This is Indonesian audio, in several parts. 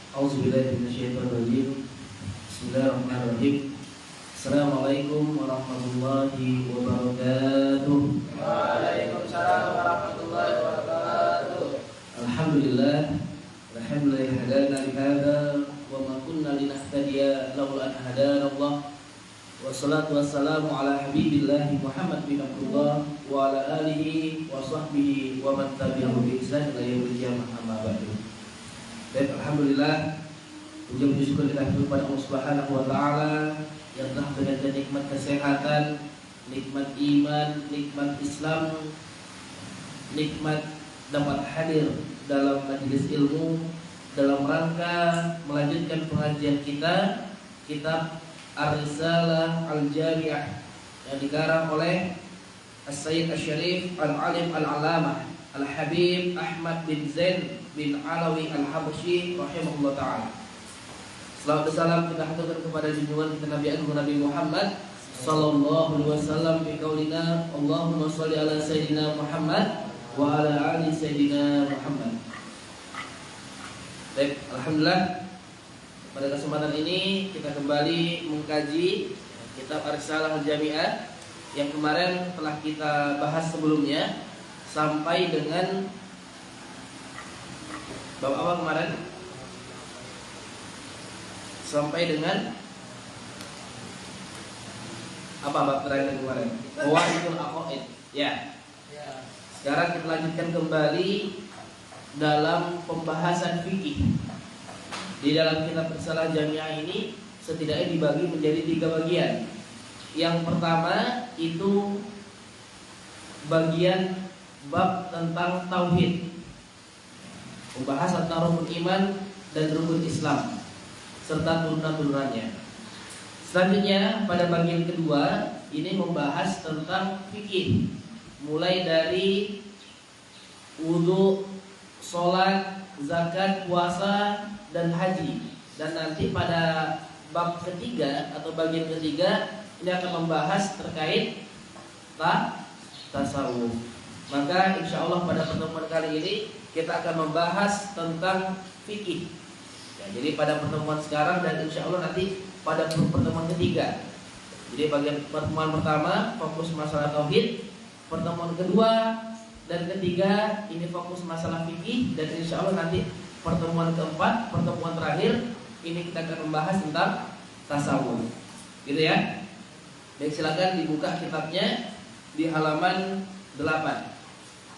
A'udzubillahi minasyaitonirrajim. Bismillahirrahmanirrahim. Assalamualaikum warahmatullahi wabarakatuh. Waalaikumsalam warahmatullahi wabarakatuh. Alhamdulillah hadana li hadza wa ma kunna linahtadiya laula an hadana Allah. Wassalatu wassalamu ala habibillah Muhammad bin Abdullah wa ala alihi wa sahbihi wa man tabi'ahu bi ihsan ila yaumil qiyamah, amma ba'du. Baik, alhamdulillah, puji syukur kita kepada Allah Subhanahu wa taala yang telah memberikan nikmat kesehatan, nikmat iman, nikmat Islam, nikmat dapat hadir dalam majelis ilmu dalam rangka melanjutkan pengajian kita kitab Ar-Risalah Al-Jami'ah yang dikarang oleh As-Sayyid Asy-Syarif Al-Alim Al-Alamah Al-Habib Ahmad bin Zain bin Alawi Al-Habsyi rahimahullah ta'ala. Salawat dan salam kita haturkan kepada junjungan kita Nabi Agung Nabi Muhammad sallallahu alaihi wasallam bi qaulina Allahumma shalli ala sayyidina Muhammad wa ala ali sayyidina Muhammad. Baik, alhamdulillah, pada kesempatan ini kita kembali mengkaji kitab Ar-Risalah Al-Jami'ah yang kemarin telah kita bahas sebelumnya sampai dengan bab apa kemarin? Sampai dengan apa bab terakhir kemarin? Qawaidul aqaid. Ya. Sekarang kita lanjutkan kembali dalam pembahasan fikih. Di dalam kitab Risalah Jami'ah ini setidaknya dibagi menjadi 3 bagian. Yang pertama itu bagian bab tentang tauhid, membahas tentang rukun iman dan rukun Islam serta turunan-turunannya. Selanjutnya pada bagian kedua ini membahas tentang fikih, mulai dari wudu, sholat, zakat, puasa, dan haji. Dan nanti pada bab ketiga atau bagian ketiga ini akan membahas terkait tasawuf. Maka insya Allah pada pertemuan kali ini kita akan membahas tentang fikih. Ya, jadi pada pertemuan sekarang dan insya Allah nanti pada pertemuan ketiga. Jadi bagian pertemuan pertama fokus masalah tauhid, pertemuan kedua dan ketiga ini fokus masalah fikih, dan insya Allah nanti pertemuan keempat, pertemuan terakhir ini kita akan membahas tentang tasawuf. Gitu ya. Baik, silakan dibuka kitabnya di halaman 8.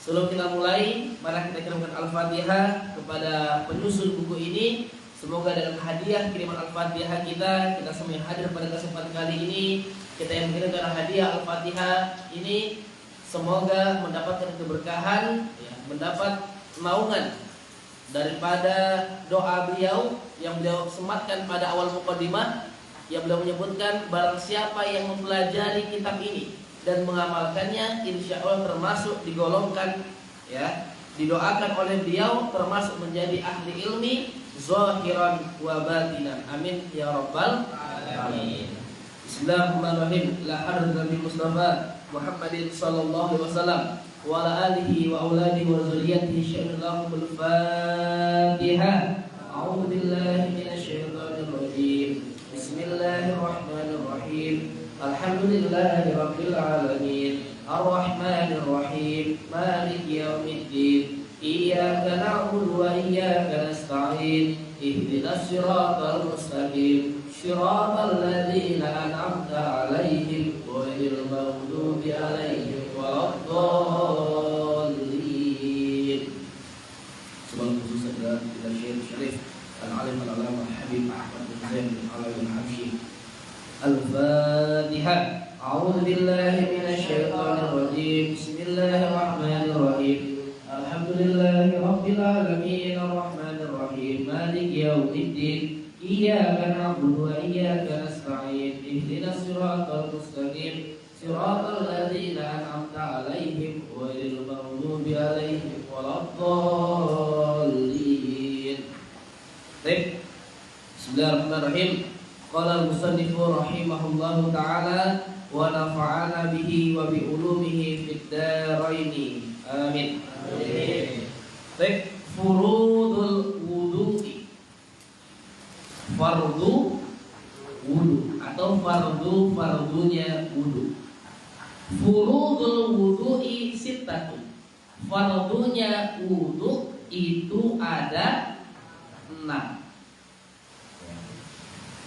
Sebelum kita mulai, mari kita kirimkan Al-Fatihah kepada penyusun buku ini. Semoga dengan hadiah kiriman Al-Fatihah kita semua yang hadir pada kesempatan kali ini, kita yang mengirimkan hadiah Al-Fatihah ini semoga mendapatkan keberkahan, ya, mendapat naungan daripada doa beliau yang beliau sematkan pada awal muqaddimah, yang beliau menyebutkan barang siapa yang mempelajari kitab ini dan mengamalkannya, insya Allah termasuk digolongkan, ya, didoakan oleh beliau termasuk menjadi ahli ilmi zahiran wa batinan. Amin ya rabbal alamin. Bismillahirrahmanirrahim. La hadrata Nabi Mustafa Muhammadin sallallahu alaihi wasallam wa ala alihi wa auladihi wa dzurriyyatihi sya'allahu al-Fatihah. A'udzu billahi minasyaitonir rajim. Bismillahirrahmanirrahim. Alhamdulillahi rabbil alamin. Ar-Rahmanir Rahim. Maliki yaumiddin. Iyyaka na'budu wa iyyaka nasta'in. Ihdinas siratal mustaqim. Shiratal ladzina an'amta 'alaihim ghairil maghdubi 'alaihim waladdallin. Sebelum khusus adalah kita Syarif Al-Alim Al-Alamah Habib Ahmad bin Zain bin Alawi Al-Habsyi. Al-Fatihah. A'udzu billahi minasyaitonir rajim. Bismillahirrahmanirrahim. Alhamdulillahi rabbil alamin. Ar-Rahmanir Rahim. Maliki yaumiddin. Iyyaka na'budu wa iyyaka nasta'in. Ihdinas siratal mustaqim. Siratal ladzina an'amta 'alaihim ghairil maghdubi 'alaihim waladdallin. Baik. Bismillahirrahmanirrahim. Qala al-musannif rahimahullahu ta'ala wa nafa'ana bihi wa bi ulumihi fid dharain. Amin. Baik, furudul wudu'i. fardu wudu atau fardunya wudu. Furudul wudu'i sittatu. Fardunya wudu itu ada 6.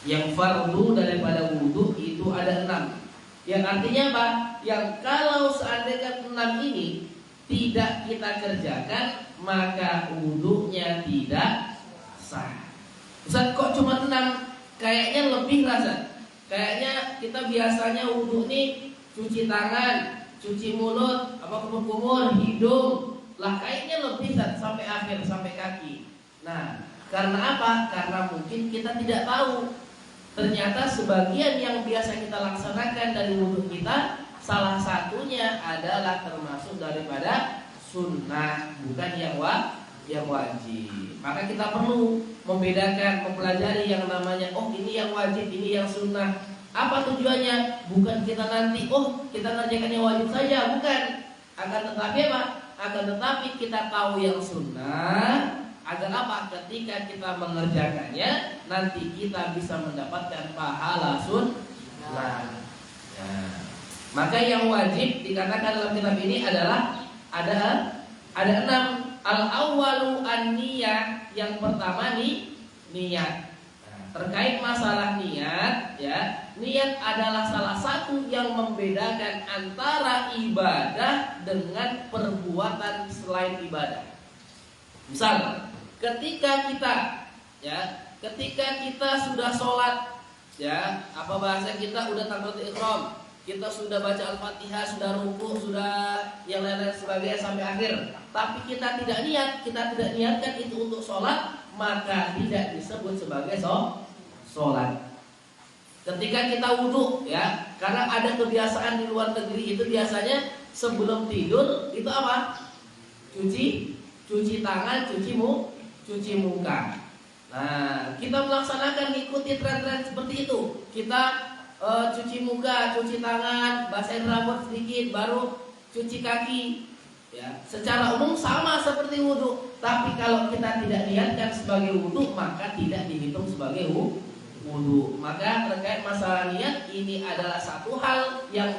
Yang fardu daripada wudu itu ada 6. Yang artinya apa? Yang kalau seandainya 6 ini tidak kita kerjakan, maka wudunya tidak sah. Ustaz, kok cuma 6? Kayaknya lebih rasa. Kayaknya kita biasanya wudu nih cuci tangan, cuci mulut, kumur-kumur, hidung. Lah kayaknya lebih sampai akhir, sampai kaki. Nah, karena apa? Karena mungkin kita tidak tahu. Ternyata sebagian yang biasa kita laksanakan dari wudu kita, salah satunya adalah termasuk daripada sunnah, bukan yang wajib. Maka kita perlu membedakan, mempelajari yang namanya ini yang wajib, ini yang sunnah. Apa tujuannya? Bukan kita nanti kita ngerjakan yang wajib saja, bukan. Akan tetapi apa? Akan tetapi kita tahu yang sunnah. Agar apa? Ketika kita mengerjakannya, nanti kita bisa mendapatkan pahala sunnah. Ya. Maka yang wajib dikatakan dalam kitab ini adalah ada 6. Al-awwalu an-niyah. Yang pertama niat. Terkait masalah niat, ya, niat adalah salah satu yang membedakan antara ibadah dengan perbuatan selain ibadah. Misal, ketika kita sudah sholat, ya, apa bahasa kita udah takbiratul ihram, kita sudah baca Al-Fatihah, sudah rukuk, sudah yang lain-lain sebagainya sampai akhir, tapi kita tidak niatkan itu untuk sholat, maka tidak disebut sebagai sholat. Ketika kita wudhu, ya, karena ada kebiasaan di luar negeri itu biasanya sebelum tidur itu apa? Cuci tangan, cuci muka. Nah, kita melaksanakan mengikuti tren-tren seperti itu. Kita cuci muka, cuci tangan, basahin rambut sedikit, baru cuci kaki. Ya, secara umum sama seperti wudhu. Tapi kalau kita tidak niatkan sebagai wudhu, maka tidak dihitung sebagai wudhu. Maka terkait masalah niat ini adalah satu hal yang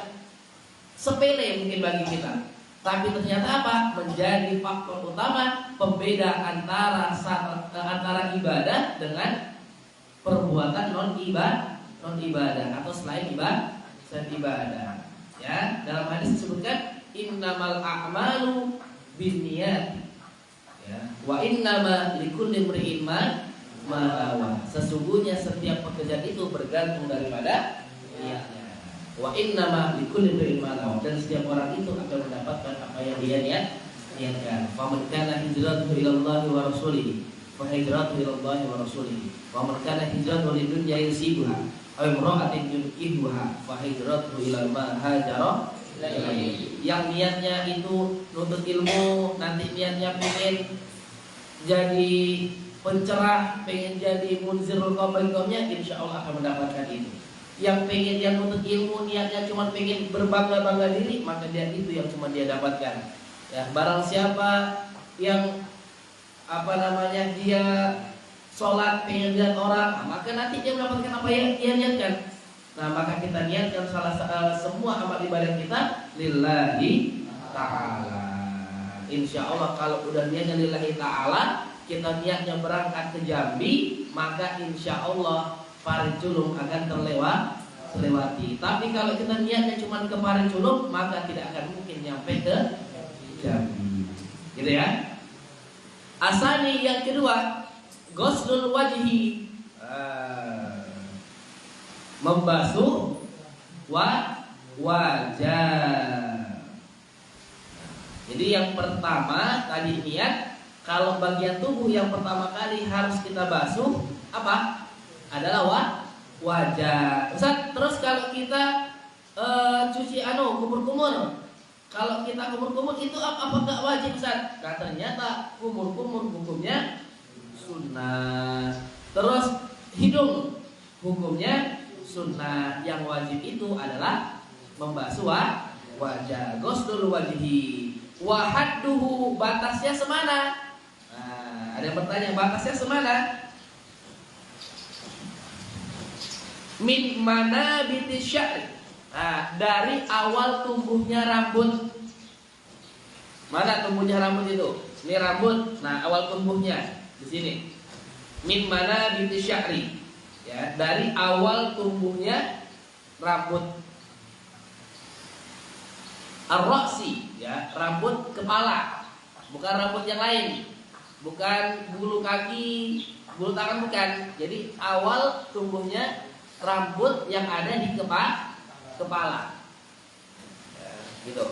sepele mungkin bagi kita. Tapi ternyata apa? Menjadi faktor utama pembeda antara ibadah dengan perbuatan non ibadah atau selain ibadah. Ya, dalam hadis disebutkan innamal a'malu binniyat. Ya, wa innama likulli imri'in ma nawa. Sesungguhnya setiap pekerjaan itu bergantung daripada niatnya. Wa innama likulli imri'in ma nawa, dan setiap orang itu akan mendapatkan apa yang dia niatkan. Faman kana hijratuhu ila Allah wa rasulihi fa hijratuhu ila Allah wa rasulihi. Wa man kana hijratuhu lidunya yusibuha aw imra'atin yunkihuha fa hijratuhu ila ma hajara ilaihi. Yang niatnya itu nuntut ilmu, nanti niatnya pengen jadi pencerah, pengen jadi munzirul qaumnya, insyaallah akan mendapatkan itu. Yang pengen yang nuntut ilmu, niatnya cuma pengen berbangga-bangga diri, maka dia itu yang cuma dia dapatkan. Ya, barang siapa yang dia sholat pengen lihat orang, maka nanti dia mendapatkan apa yang dia niatkan. Nah, maka kita niatkan semua amal ibadah kita lillahi ta'ala. Insya Allah kalau udah niatnya lillahi ta'ala, kita niatnya berangkat ke Jambi, maka insya Allah Pariculum akan terlewati. Tapi kalau kita niatnya cuma ke Pariculum, maka tidak akan mungkin nyampe ke Jambi. Gitu ya. Asani yang kedua, ghuslul wajhi, membasuh wajah. Jadi yang pertama tadi niat, kalau bagian tubuh yang pertama kali harus kita basuh apa? Adalah wajah. Ustaz, terus kalau kita cuci kumur-kumur, kalau kita kumur-kumur itu apakah wajib, Ustaz? Nah, ternyata kumur-kumur hukumnya sunnah. Terus hidung hukumnya sunnah. Yang wajib itu adalah membasuh wajah. Ghuslul wajhi. Wa hadduhu, batasnya semana? Nah, ada yang bertanya, batasnya semana? Min manabitis sya'ri. Nah, dari awal tumbuhnya rambut. Mana tumbuhnya rambut itu? Ini rambut. Nah, awal tumbuhnya di sini. Min manabitis sya'ri. Ya, dari awal tumbuhnya rambut. Ar-ra'si, ya, rambut kepala. Bukan rambut yang lain. Bukan bulu kaki, bulu tangan bukan. Jadi awal tumbuhnya rambut yang ada di kepala. Ya, gitu.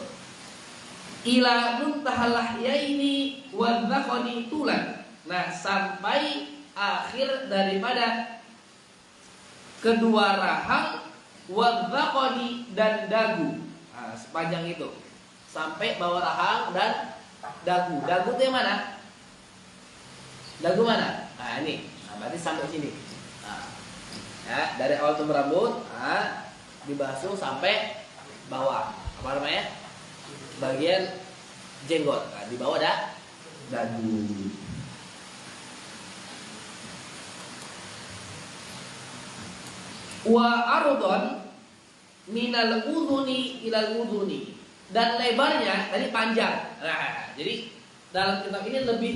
Ila muntahal lahyaini wa dzaqani tulan. Nah, sampai akhir daripada kedua rahang wa dzaqani dan dagu. Nah, sepanjang itu sampai bawah rahang dan dagu. Dagu itu yang mana? Dagu mana? Nah, ini. Nah, berarti sampai sini. Nah, ya, dari awal tumbuh rambut, nah, dibasuh sampai bawah. Apa namanya? Bagian jenggot. Nah, di bawah ada dagu. Wa ardon minal udhuni ilal udhuni, dan lebarnya tadi panjang. Nah, jadi dalam kitab ini lebih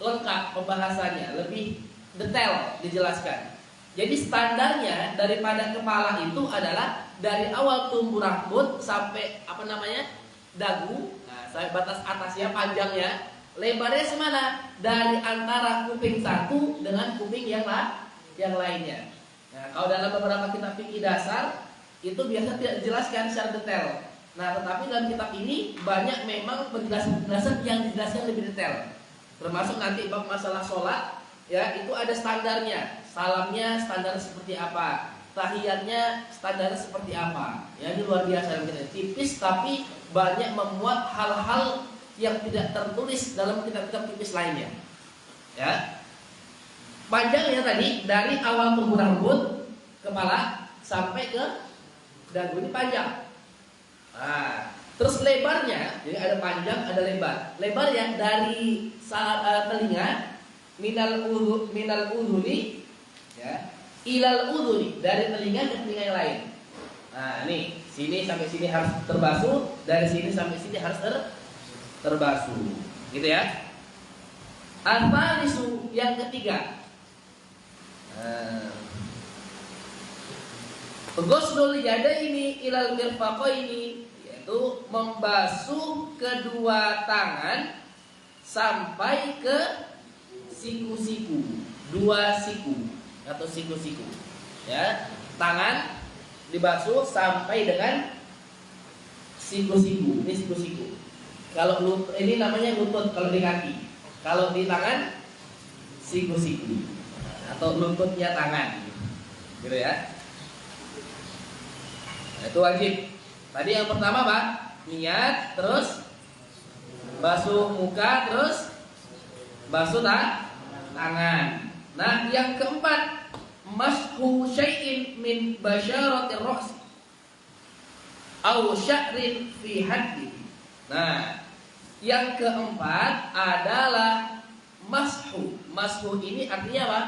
lengkap pembahasannya, lebih detail dijelaskan. Jadi standarnya daripada kepala itu adalah dari awal tumbuh rambut sampai apa namanya? Dagu. Nah, sampai batas atasnya panjangnya, lebarnya semana? Dari antara kuping satu dengan kuping yang lainnya. Nah, kalau dalam beberapa kitab fikih dasar itu biasa tidak dijelaskan secara detail. Nah, tetapi dalam kitab ini banyak memang penjelasan-penjelasan yang dijelaskan lebih detail. Termasuk nanti bab masalah sholat, ya, itu ada standarnya. Salamnya standar seperti apa, tahiyatnya standar seperti apa. Ya, ini luar biasa dalam kitab. Tipis tapi banyak memuat hal-hal yang tidak tertulis dalam kitab-kitab tipis lainnya. Ya. Panjangnya tadi dari awal tumbuh rambut kepala sampai ke dagu, ini panjang. Nah, terus lebarnya, jadi ada panjang, ada lebar. Lebarnya dari telinga minal udhuni, ya, ilal udhuni, dari telinga ke telinga yang lain. Nah, ini sini sampai sini harus terbasuh, dari sini sampai sini harus terbasuh, gitu ya. Al-thalitsu, yang ketiga. Ghuslul yadaini ilal mirfaqaini, yaitu membasuh kedua tangan sampai ke siku-siku, dua siku atau siku-siku. Ya, tangan dibasuh sampai dengan siku-siku. Ini siku-siku. Kalau ini namanya lutut kalau di kaki. Kalau di tangan siku-siku atau lututnya tangan. Gitu ya. Nah, itu wajib. Tadi yang pertama Pak, niat, terus basuh muka, terus basuh tangan. Nah, yang keempat, mashu syai'in min basyaratir ra's aw sya'rin fi haddi. Nah, yang keempat adalah mashu. Mashu ini artinya apa?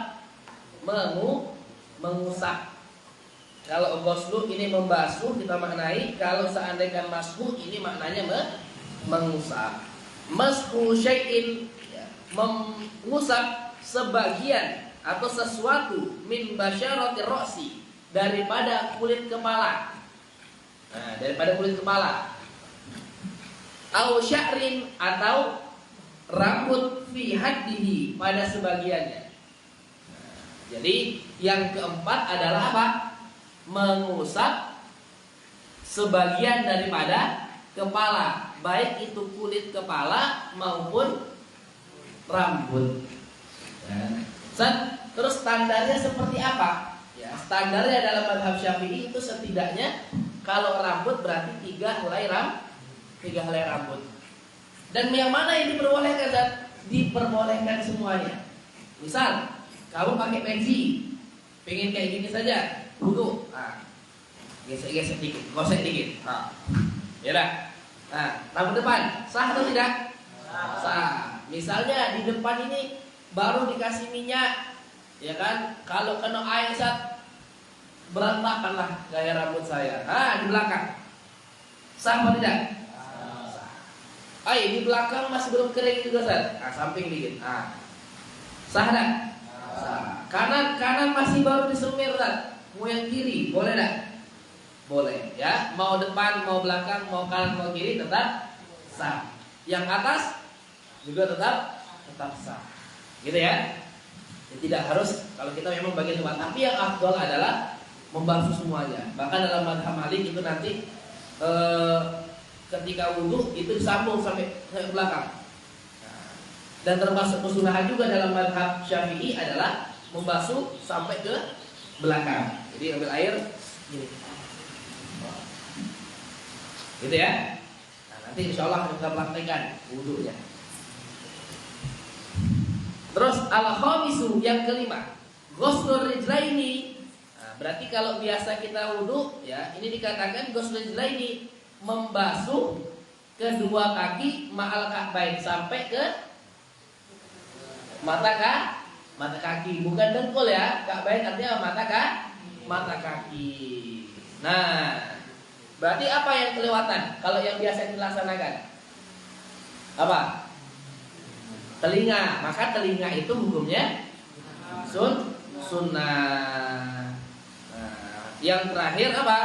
Mengusap. Kalau ghuslu ini membasuh kita maknai, kalau seandainya mashu ini maknanya mengusap. Mashu syai'in, ya, mengusap sebagian atau sesuatu min basyaratir ra'si, daripada kulit kepala. Nah, daripada kulit kepala. Au sya'rin, atau rambut fi haddihi, pada sebagiannya. Nah, jadi yang keempat adalah apa? Mengusap sebagian daripada kepala, baik itu kulit kepala maupun rambut. Ya. Terus standarnya seperti apa? Ya, standarnya dalam mazhab Syafi'i itu setidaknya kalau rambut berarti 3 helai rambut. Dan yang mana yang diperbolehkan? Dan diperbolehkan semuanya. Misal kamu pakai pensi, pengen kayak gini saja, duduk, gesek-gesek dikit, gosek dikit. Ya dah. Nah, rambut depan sah atau tidak? Sah. Misalnya di depan ini baru dikasih minyak, ya kan? Kalau kena air berantakanlah gaya rambut saya. Di belakang. Sah apa tidak? Sah. Di belakang masih belum kering juga, Ustaz. Samping dikit. Sah enggak? Sah. Kanan masih baru disemir, Ustaz. Mau yang kiri, boleh enggak? Boleh, ya. Mau depan, mau belakang, mau kanan, mau kiri tetap sah. Yang atas juga tetap sah. Gitu ya. Tidak harus kalau kita memang bagian depan, tapi yang afdal adalah membasuh semuanya. Bahkan dalam mazhab Malik itu nanti ketika wudhu itu disambung sampai ke belakang. Dan termasuk kesunahan juga dalam mazhab Syafi'i adalah membasuh sampai ke belakang. Jadi ambil air gini. Gitu ya. Nanti insya Allah kita praktekkan wudhunya. Terus al-khamisu yang kelima, ghuslur rijlaini. Berarti kalau biasa kita wudhu, ya ini dikatakan ghuslur rijlaini, membasuh kedua kaki ma'al ka'bain sampai ke mata kaki, bukan dengkul ya. Ka'bain artinya mata kaki. Nah, berarti apa yang kelewatan kalau yang biasa dilaksanakan? Apa? Telinga. Maka telinga itu hukumnya sunnah. Yang terakhir apa?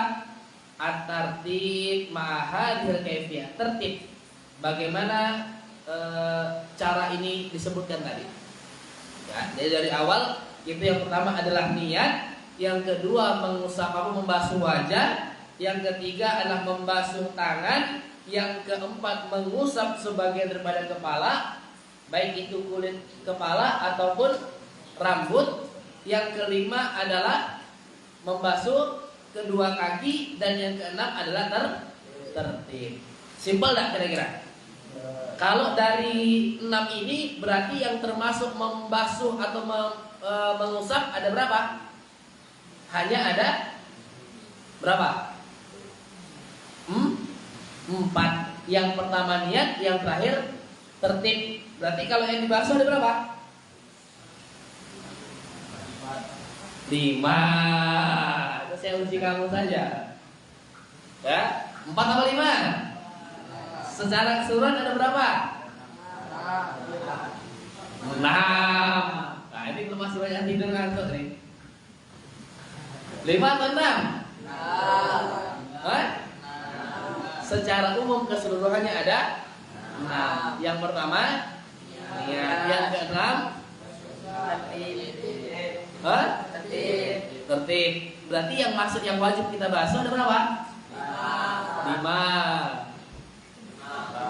At-tartib ma'ahadil kaifiyah. Tertib. Bagaimana cara ini disebutkan tadi? Ya, jadi dari awal itu yang pertama adalah niat, yang kedua membasuh wajah, yang ketiga adalah membasuh tangan, yang keempat mengusap sebagian daripada kepala, baik itu kulit kepala ataupun rambut, yang kelima adalah membasuh kedua kaki, dan yang keenam adalah tertib. Simpel enggak kira-kira? Kalau dari 6 ini berarti yang termasuk membasuh atau mengusap ada berapa? Hanya ada berapa? 4. Yang pertama niat, yang terakhir tertib. Berarti kalau yang dibasuh ada berapa? 5. Itu saya uji kamu saja. Ya, 4 atau 5? Secara keseluruhan ada berapa? 6. Nah, ini belum masih banyak tidur ngantuk nih. 5 atau 6? Secara umum keseluruhannya ada 6. Yang pertama niat, yang ke-6 tertib. Berarti yang maksud yang wajib kita basuh ada berapa? 5. 4.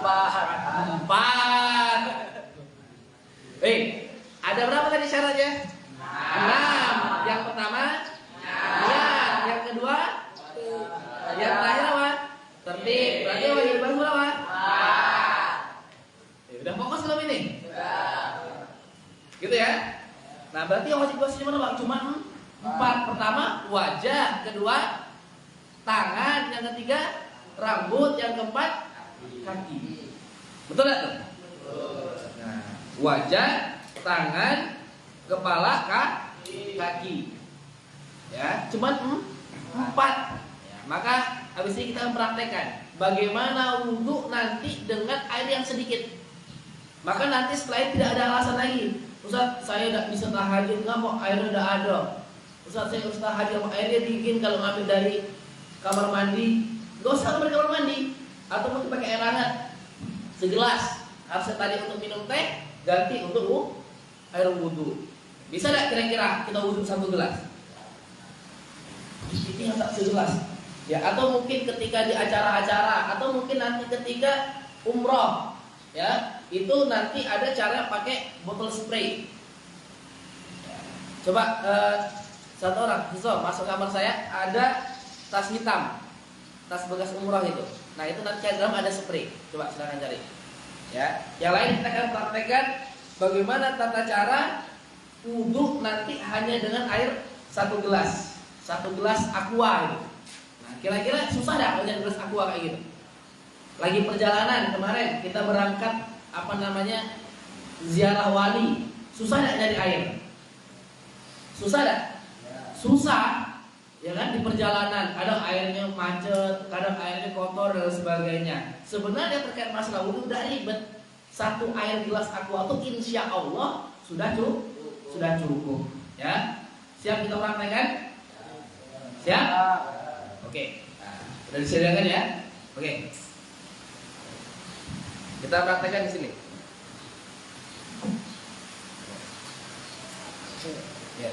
Ada berapa tadi syaratnya? 6. Yang pertama niat, yang kedua, yang terakhir apa? Tertib. Berarti wajib basuh berapa? Udah fokus belum ini? Gitu ya. Nah, berarti yang wajib basuh cuma berapa? Cuma 4. Pertama wajah, kedua tangan, yang ketiga rambut, yang keempat kaki. Betul enggak tuh? Nah, wajah, tangan, kepala, kaki. Ya, cuman 4. Ya, maka habis ini kita mempraktekkan bagaimana wudhu nanti dengan air yang sedikit. Maka nanti setelah itu tidak ada alasan lagi. Ustaz, saya tidak bisa tahajud, nggak mau airnya udah ada. Ustaz, saya harus tahajud, airnya dingin kalau ngambil dari kamar mandi. Gak usah ngambil kamar mandi, atau mungkin pakai air hangat segelas. Harusnya tadi untuk minum teh, ganti untuk air wudhu. Bisa tidak kira-kira kita wudhu 1 gelas? Ini yang tak segelas. Ya, atau mungkin ketika di acara-acara, atau mungkin nanti ketika umroh, ya, itu nanti ada cara pakai botol spray. Coba satu orang, masuk kamar saya, ada tas hitam, tas bekas umroh itu. Nah, itu nanti di dalam ada spray. Coba silakan cari. Ya, yang lain kita akan praktekkan bagaimana tata cara wudhu nanti hanya dengan air 1 gelas, 1 gelas aqua itu. Nah, kira-kira susah dah kalau jadi gelas aqua kayak gitu. Lagi perjalanan kemarin kita berangkat ziarah wali, susah dah nyari air. Susah dah? Susah. Ya kan, di perjalanan kadang airnya macet, kadang airnya kotor dan sebagainya. Sebenarnya terkait masalah wudhu udah ribet. Satu air gelas aqua itu insya Allah sudah cukup. Ya, siap kita praktekkan? Siap? Oke. Nah, sudah disediakan ya? Oke. Kita praktekkan di sini. Ya.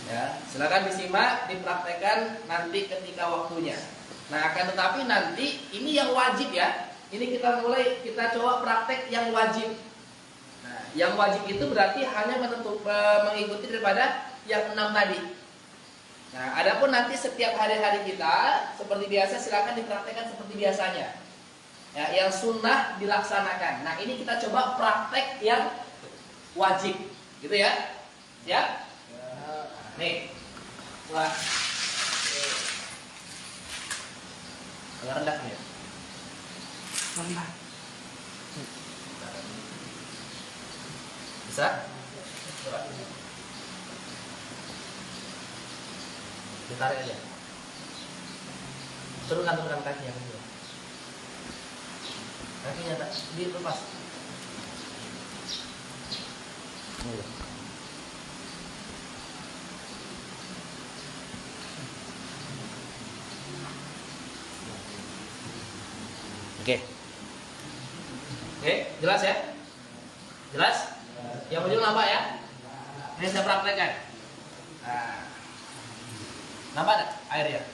Ya, silakan disimak, dipraktekkan nanti ketika waktunya. Nah, akan tetapi nanti ini yang wajib ya. Ini kita coba praktek yang wajib. Nah, yang wajib itu berarti hanya mengikuti daripada yang 6 tadi. Nah, adapun nanti setiap hari-hari kita seperti biasa silakan dipraktekkan seperti biasanya. Ya, yang sunnah dilaksanakan. Nah, ini kita coba praktek yang wajib, gitu ya. Ya? Nih. Wah. Agak rendah ya. Rendah. Bisa? Coba. Ditarik aja. Turunkan kakinya. Kakinya tak dilepas. Oke. Oke, jelas ya? Jelas? Yang ujung nampak ya? Ini saya praktekkan. Nah. Nampak tak airnya?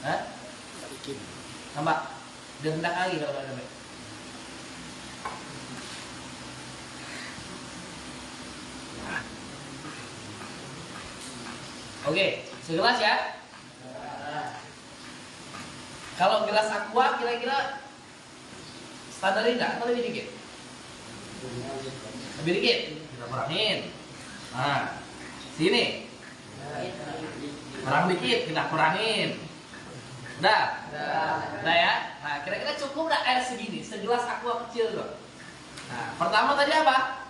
Hah? Nampak? Direndahkan lagi kalau ada baik. Oke, segelas ya? Kalau gelas aqua kira-kira standar enggak atau lebih dikit? Lebih dikit. Kita kurangin. Nah, sini. Kurang dikit, kita kurangin. Udah? Udah ya? Nah, kira-kira cukup enggak air segini? Segelas aqua kecil tuh. Nah, pertama tadi apa?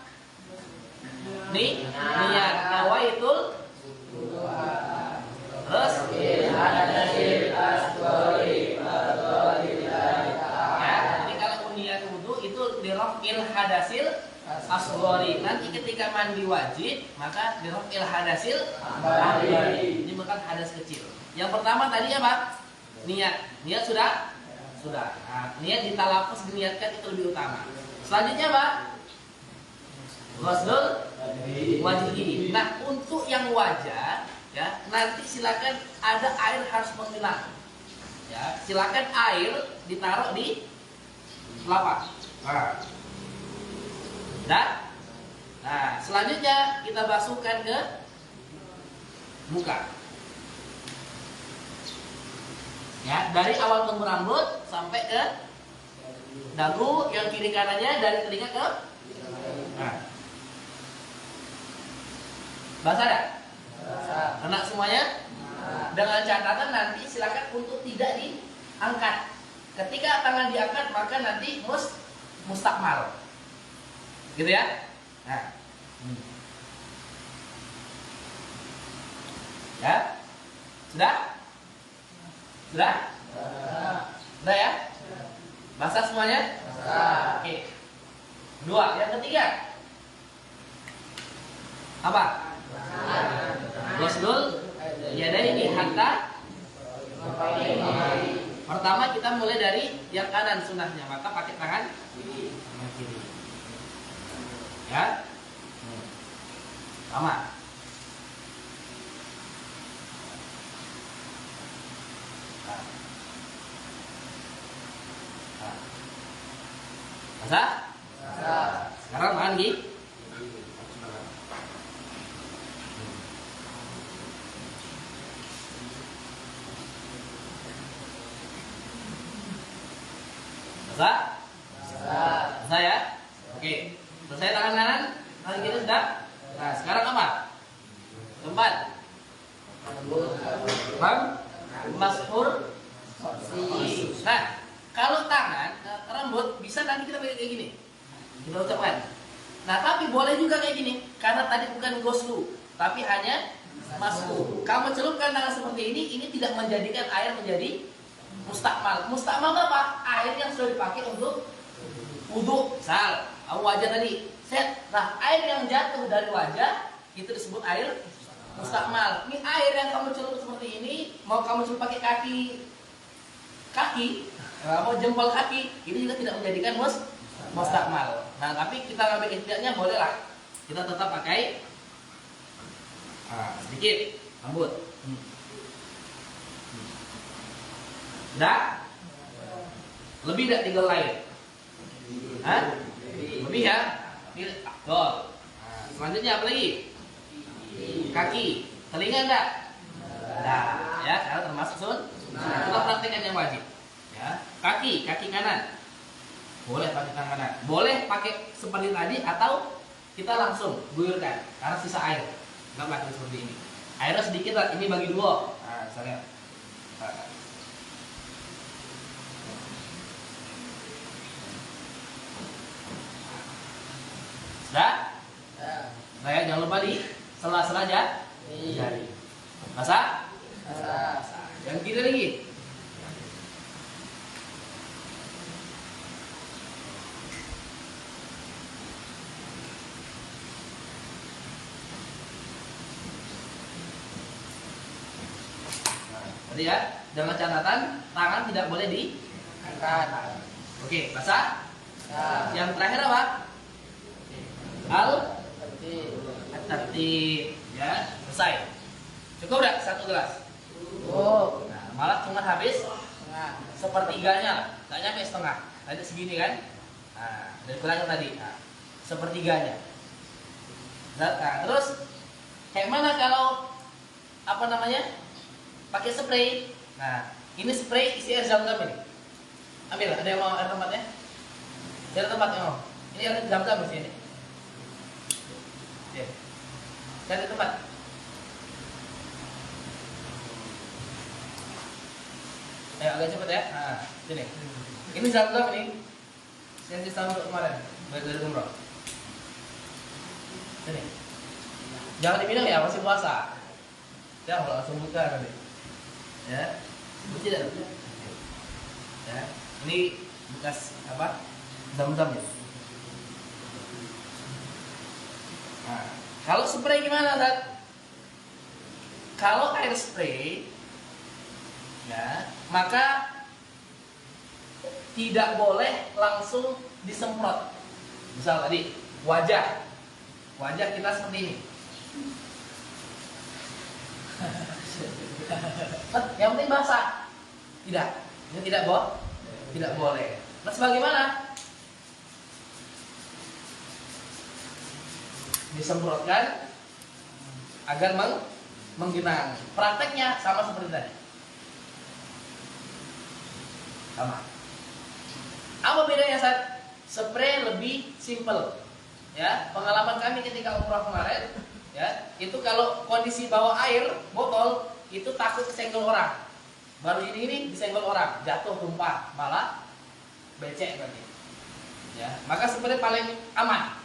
Nih, niat nawaitul. Terus jadi kalau niat wudu itu dirafil hadasil asghari. Nanti ketika mandi wajib maka dirafil hadasil akbar. Ini bukan hadas kecil. Yang pertama tadi apa? Niat sudah. Nah, niat ditalafuz diniatkan itu lebih utama. Selanjutnya apa? Ghuslul wajhi. Nah, untuk yang wajah ya, nanti silakan ada air harus menghilang. Ya, silakan air ditaruh di telapak. Nah, selanjutnya kita basuhkan ke muka. Ya, dari awal tumbuh rambut sampai ke dagu yang kiri kanannya, dari telinga ke. Nah. Basah tak? Kena semuanya? Dengan catatan nanti silakan untuk tidak diangkat. Ketika tangan diangkat maka nanti mustakmal. Gitu ya? Nah. Ya? Sudah? Sudah ya? Basah semuanya? Oke. Dua, yang ketiga. Apa? Ghuslul yadaini hatta. Pertama kita mulai dari yang kanan sunnahnya, maka pakai tangan kiri. Ya. Sama. Basah? Sekarang tangan kiri. Basah? Basah ya? Oke. Selesai tangan kanan, tangan kiri sudah. Nah, sekarang apa? Keempat. Mashur. Nah, kalau tangan, rambut bisa nanti kita pakai kayak gini. Kita ucapkan. Nah, tapi boleh juga kayak gini, karena tadi bukan goslu, tapi hanya masku. Kamu celupkan tangan seperti ini tidak menjadikan air menjadi mustakmal. Mustakmal apa? Air yang sudah dipakai untuk wudhu. Misal, wajah tadi, set. Nah, air yang jatuh dari wajah itu disebut air mustakmal. Ini air yang kamu celup seperti ini, mau kamu celup pakai kaki, mau jempol kaki, ini juga tidak menjadikan mustakmal. Nah, tapi kita ambil ikhtiarnya boleh lah. Kita tetap pakai sedikit rambut. Dah? Lebih tidak 3 helai? Hah? Lebih ya? Tuh. Selanjutnya apa lagi? Kaki. Telinga enggak? Nah, ya, karena termasuk kita praktekkan yang wajib. Ya, kaki kanan. Boleh pakai tangan kanan. Boleh pakai seperti tadi atau kita langsung guyurkan karena sisa air. Enggak pakai seperti ini. Airnya sedikit lah, ini bagi 2. Nah, misalnya. Sudah? Saya jangan lupa di sela-sela jari. Basah? Yang kiri lagi. Tadi ya, dengan catatan tangan tidak boleh diangkat. Oke, basah. Yang terakhir apa? Al-tertib. Ya, selesai. Cukup enggak 1 gelas? Nah, malah cuma habis sepertiganya, nggak nyampe setengah. Tadi segini kan? Nah, dari kurangnya tadi. Nah, sepertiganya. Nah, terus kayak mana kalau apa namanya? Pakai spray. Nah, ini spray isi air zam-zam ini. Ambil, ada yang mau air tempatnya? Ada tempatnya mau. Ini air zam-zam di sini. Ya. Cari tempat. Ayo agak cepat ya. Nah, sini. Ini zam-zam ini. Yang disambut kemarin dari umroh. Sini. Jangan diminum ya, masih puasa. Jangan kalau langsung buka nanti. Ya, tidak. Ya, ini bekas apa? Zam-zam ya. Nah, kalau spray gimana, Dad? Kalau air spray, ya, maka tidak boleh langsung disemprot. Misal tadi wajah kita seperti ini. Yang penting basah. Tidak. Ini tidak boleh. Terus bagaimana? Disemprotkan agar menggenang. Prakteknya sama seperti tadi. Sama. Apa bedanya, Sat? Spray lebih simple. Ya, pengalaman kami ketika umrah kemarin, ya, itu kalau kondisi bawa air botol itu takut kesenggol orang. Baru ini disenggol orang, jatuh tumpah, malah becek berarti. Ya, maka spray paling aman.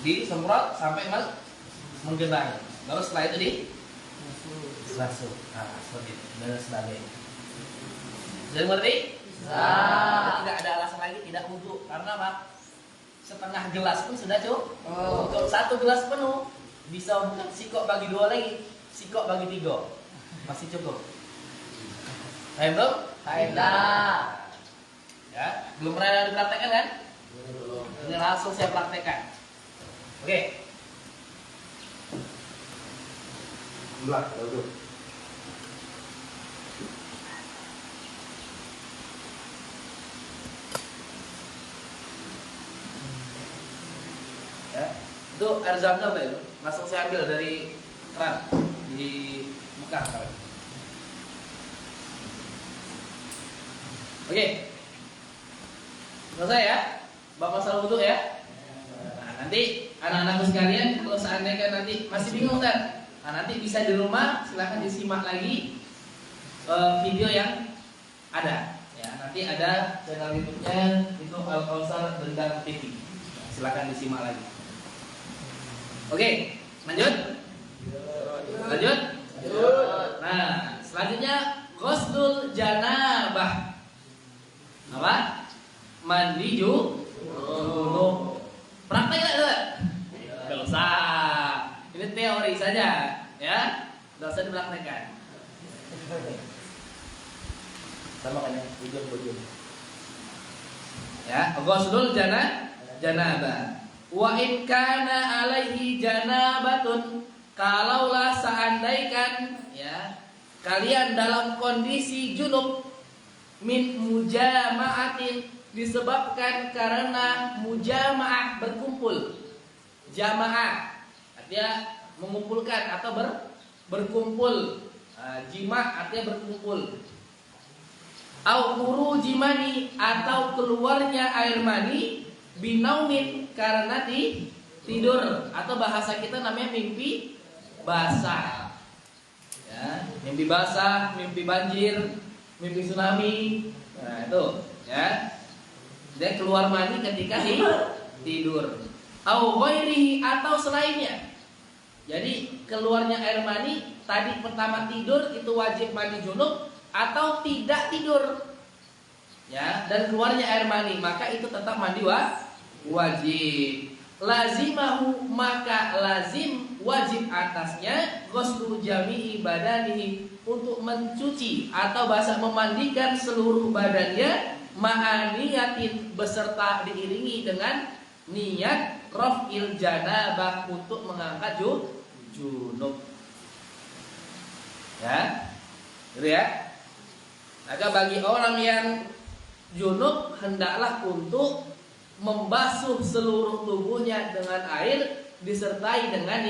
Disemprot sampai menggenang. Lalu setelah itu dibasuh. Nah, seperti itu dan sebagainya. Sudah mengerti? Tidak ada alasan lagi tidak wudhu karena apa? Setengah gelas pun sudah cukup. Untuk 1 gelas penuh bisa bukan sikok bagi 2 lagi, sikok bagi 3 masih cukup. Paham belum? Ya, belum pernah dipraktekkan kan? Ini langsung saya praktekkan. Oke. Alhamdulillah, duduk. Ya, itu air zam-zam itu langsung saya ambil dari keran di Mekah. Oke. Selesai ya? Bapak masalah wudhu ya? Nah, nanti anak-anakku sekalian kalau seandainya nanti masih bingung kan? Nah, nanti bisa di rumah silahkan disimak lagi video yang ada. Ya, nanti nanti ada channel YouTube-nya itu Al-Kausar Dendang TV. Silakan disimak lagi. Oke, lanjut. Lanjut. Nah, selanjutnya ghuslul janabah. Apa? Mandi junub. Praktek enggak? Enggak usah. Ini teori saja, ya. Enggak usah dipraktekkan. Sama kan ya, ujung. Ya, ghuslul janabah. Wa in kana alaihi janabatun, kalaulah seandainya ya kalian dalam kondisi junub min mujama'atin, disebabkan karena mujama'ah berkumpul. Jamaah artinya mengumpulkan atau berkumpul. Jima' artinya berkumpul. Au khuruji mani, atau keluarnya air mani, binaumin karena tidur, atau bahasa kita namanya mimpi basah. Ya, mimpi basah, mimpi banjir, mimpi tsunami. Nah, itu ya. Dia keluar mani ketika tidur. Au ghairihi, atau selainnya. Jadi keluarnya air mani tadi pertama tidur itu wajib mandi junub, atau tidak tidur ya dan keluarnya air mani, maka itu tetap mandi wajib. Lazimahu, maka lazim wajib atasnya ghuslu jami'i badanihi, untuk mencuci atau bahasa memandikan seluruh badannya, ma'aniyatin, beserta diiringi dengan niat raf'il janabah, untuk mengangkat junub. Ya, gitu ya. Maka bagi orang yang junub hendaklah untuk membasuh seluruh tubuhnya dengan air disertai dengan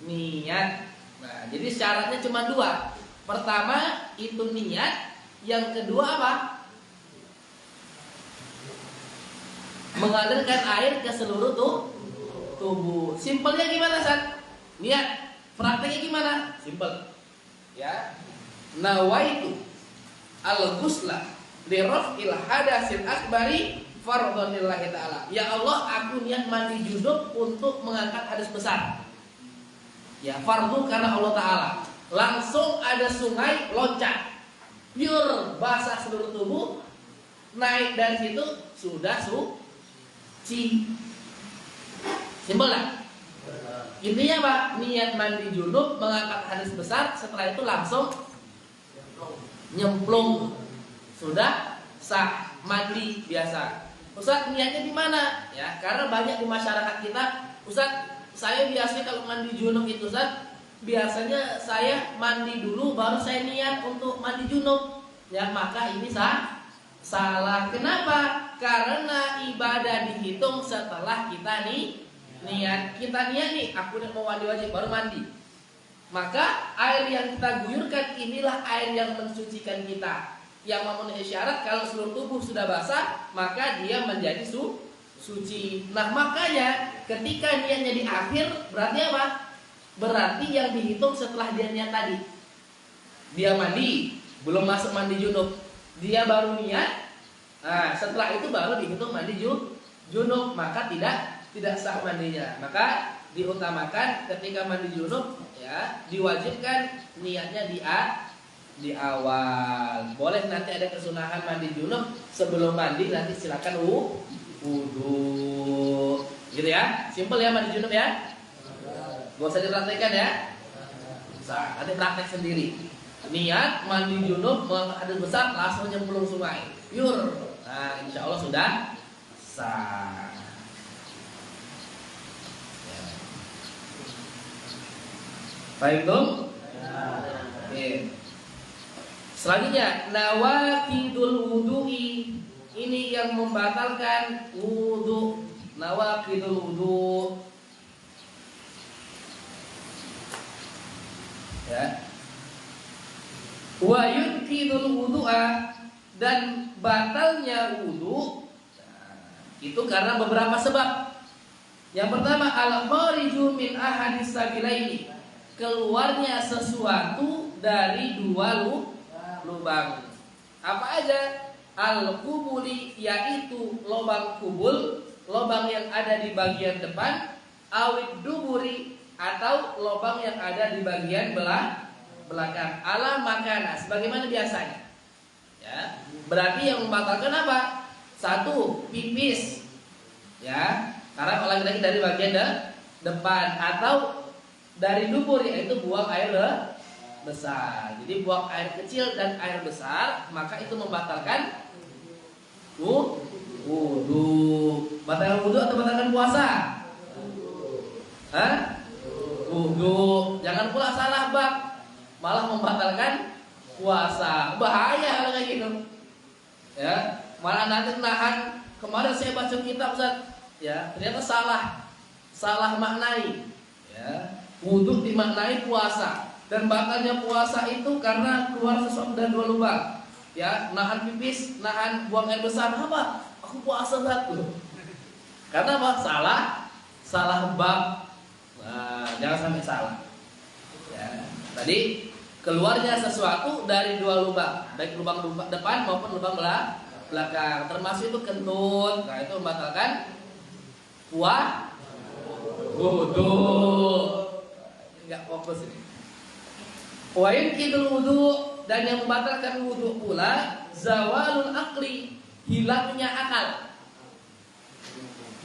niat. Nah, jadi syaratnya cuma dua. Pertama itu niat, yang kedua apa? Mengalirkan air ke seluruh tubuh. Simpelnya gimana, San? Niat. Prakteknya gimana? Simpel. Ya. Nawaitu al-ghusla li raf'il hadasil akbari fardhon lillahi ta'ala. Ya Allah, aku niat mandi junub untuk mengangkat hadas besar. Ya, fardu karena Allah Ta'ala. Langsung ada sungai, loncat. Pure, basah seluruh tubuh. Naik dari situ sudah suci. Simpel lah. Intinya apa? Niat mandi junub mengangkat hadas besar, setelah itu langsung nyemplung, sudah sah, mandi biasa. Ustaz, niatnya di mana? Ya, karena banyak di masyarakat kita, Ustaz, saya biasanya kalau mandi junub itu, Ustaz, biasanya saya mandi dulu baru saya niat untuk mandi junub. Ya, maka ini salah. Kenapa? Karena ibadah dihitung setelah kita niat. Kita niat nih, aku mau mandi wajib baru mandi. Maka air yang kita guyurkan inilah air yang mensucikan kita, yang memenuhi syarat. Kalau seluruh tubuh sudah basah, maka dia menjadi suci. Nah, makanya ketika niatnya di akhir, berarti apa? Berarti yang dihitung setelah dia niat tadi. Dia mandi, belum masuk mandi junub, dia baru niat. Nah, setelah itu baru dihitung mandi junub, maka tidak sah mandinya. Maka diutamakan ketika mandi junub, ya, diwajibkan niatnya di awal. Boleh nanti ada kesunahan mandi junub sebelum mandi, nanti silakan wudu. Gitu ya. Simpel ya mandi junub ya. Gak usah dipraktekkan ya. Bisa, nanti praktek sendiri. Niat mandi junub mengangkat hadas besar, langsung nyemplung sungai. Pure. Nah, insya Allah sudah sah. Baik dong? Oke. Selanjutnya nawaqidul wudu'i, ini yang membatalkan wudu. Nawaqidul wudu. Ya. Wa yunqidul wudu'a, dan batalnya wudu itu karena beberapa sebab. Yang pertama, al-khariju min ahadis sabilaini, keluarnya sesuatu dari dua lubang. Apa aja? al-kubuli, yaitu lubang kubul, lubang yang ada di bagian depan, awid duburi, atau lubang yang ada di bagian belakang. Ala makana, sebagaimana biasanya. Ya, berarti yang membatalkan apa? Satu, pipis. Ya, karena lagi-lagi dari bagian depan, atau dari dubur, yaitu buang air besar. Jadi buang air kecil dan air besar, maka itu membatalkan wudu. Batalkan wudu atau batalkan puasa? Hah? Wudu. Jangan pula salah bab, malah membatalkan puasa. Bahaya kalau kayak gitu. Ya, malah nanti nahan. Kemarin saya baca kitab Ustaz, ya, ternyata salah maknai. Ya, wudu dimaknai puasa. Dan batalnya puasa itu karena keluar sesuatu dari 2 lubang. Ya, nahan pipis, nahan buang air besar. Apa? Aku puasa satu. Karena apa? Salah bab. Nah, jangan sampai salah. Ya, tadi keluarnya sesuatu dari 2 lubang, baik lubang depan maupun lubang belakang. Termasuk itu kentut. Nah, itu membatalkan wudu. Enggak fokus ini. Wa yunkidul wudu, dan yang membatalkan wudu pula zawalul akli, hilangnya akal.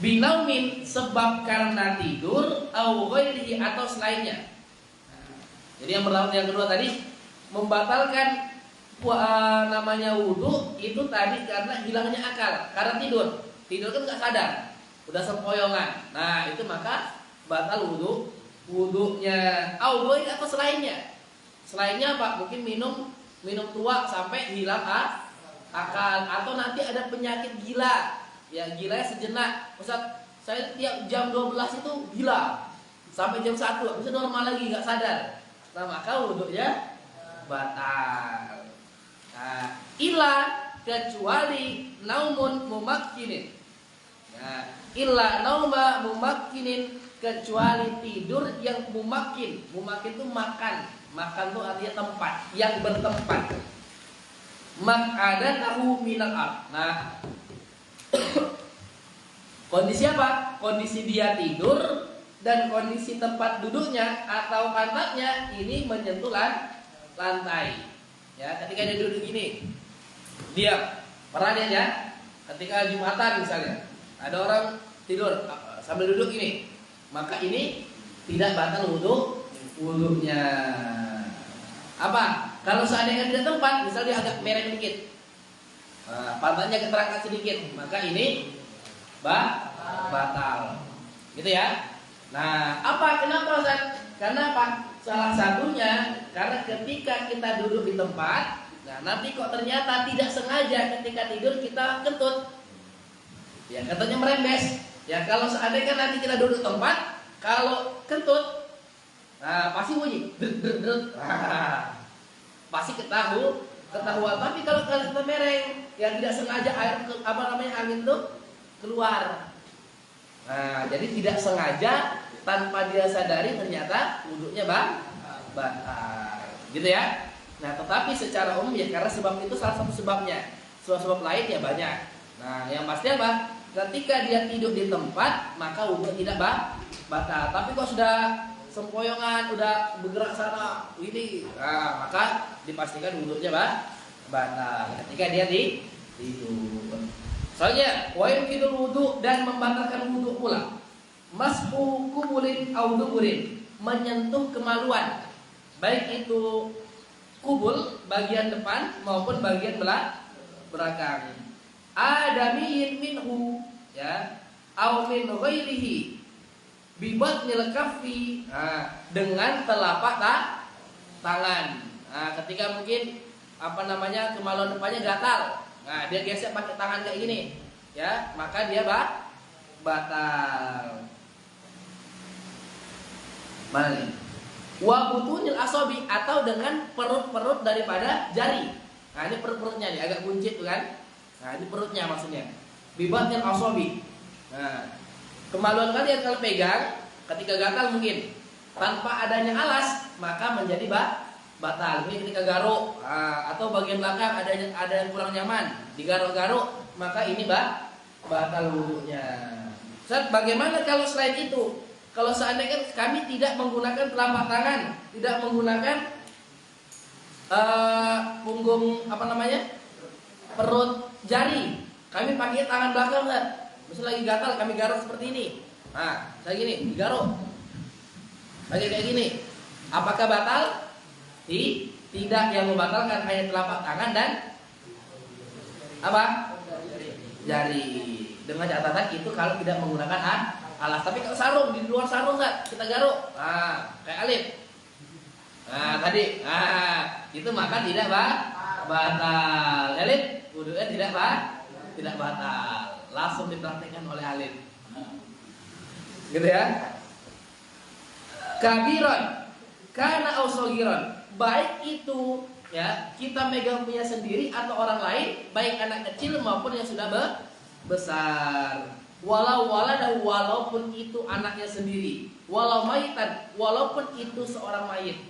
Binaumin, sebab karena tidur, au ghairihi, atau selainnya. Jadi yang kedua tadi membatalkan namanya wudu itu tadi karena hilangnya akal, karena tidur. Tidur kan nggak sadar, udah sempoyongan. Nah, itu maka batal wudunya. Au ghairihi, atau selainnya. Selainnya apa? Mungkin minum tua sampai hilang akal, atau nanti ada penyakit gila. Ya, gilanya sejenak. Ustaz, saya tiap jam 12 itu gila sampai jam 1, bisa normal lagi, nggak sadar. Nah, maka wudunya batal. Nah, illa, kecuali naumun mumakkinin. Nah, illa nauma mumakkinin, kecuali tidur yang mumakkin. Mumakkin itu makan. Makan itu artinya tempat, yang bertempat. Mak'adatahu minal ard. Nah, kondisi apa? Kondisi dia tidur dan kondisi tempat duduknya atau pantatnya ini menyentuh lantai. Ya, ketika dia duduk gini, diam. Pernah lihat ya? Ketika Jumatan misalnya, ada orang tidur sambil duduk ini, maka ini tidak batal wudunya. Apa? Kalau seandainya tidak tempat, misalnya dia agak mereng dikit, pantatnya keterangkat sedikit, maka ini batal. Gitu ya. Nah, kenapa Ustaz? Karena apa? Salah satunya karena ketika kita duduk di tempat, nah nanti kok ternyata tidak sengaja ketika tidur kita kentut. Ya, kentutnya merembes. Ya, kalau seandainya nanti kita duduk di tempat, kalau kentut, pasti bunyi. Pasti ketahuan. Tapi kalau kita mereng, yang tidak sengaja angin itu keluar. Nah, jadi tidak sengaja, tanpa dia sadari ternyata wudunya batal. Gitu ya. Nah, tetapi secara umum ya karena sebab itu salah satu sebabnya. Sebab lain ya banyak. Nah, yang pasti apa? Ketika dia tidur di tempat, maka wudu tidak batal. Tapi kok sudah sempoyongan, udah bergerak sana, ini, maka dipastikan wudunya batal. Ketika dia tidur. Soalnya wain kidul wudu, dan membatalkan wudu pula mashu kubulin au duburin, menyentuh kemaluan, baik itu kubul bagian depan maupun bagian belakang. Adamiyin minhu, ya, au min ghairihi bibatnil kaffi, dengan telapak tangan. Nah, ketika mungkin kemaluan depannya gatal, nah dia gesek pakai tangan kayak gini, ya, maka dia batal. Mana nih? Wa butunil asobi, atau dengan perut daripada jari. Nah, ini perutnya nih agak buncit tuh kan. Nah, ini perutnya maksudnya. Bibatnil asobi. Nah, kemaluan kalian kalau pegang ketika gatal mungkin tanpa adanya alas, maka menjadi batal. Ini ketika garuk atau bagian belakang ada yang kurang nyaman, digaruk-garuk, maka ini batal wudunya. Ustaz, bagaimana kalau selain itu? Kalau seandainya kami tidak menggunakan telapak tangan, tidak menggunakan punggung perut jari, kami pakai tangan belakang, Ustaz. Misal lagi gatal, kami garuk seperti ini. Nah, saya gini, digaruk. Pakai kayak gini. Apakah batal? Tidak, yang membatalkan hanya telapak tangan dan apa? Jari. Dengan catatan itu kalau tidak menggunakan alas. Tapi kalau sarung, di luar sarung Ustaz, kita garuk. Nah, kayak alif. Nah, tadi. Nah, itu maka tidak batal. Alif, wudunya tidak batal. Langsung dipraktikkan oleh alif. Gitu ya. Kabiron karena ausogiron, baik itu ya kita megang punya sendiri atau orang lain, baik anak kecil maupun yang sudah besar. Walaupun itu anaknya sendiri, walau mayitan, walaupun itu seorang mayit.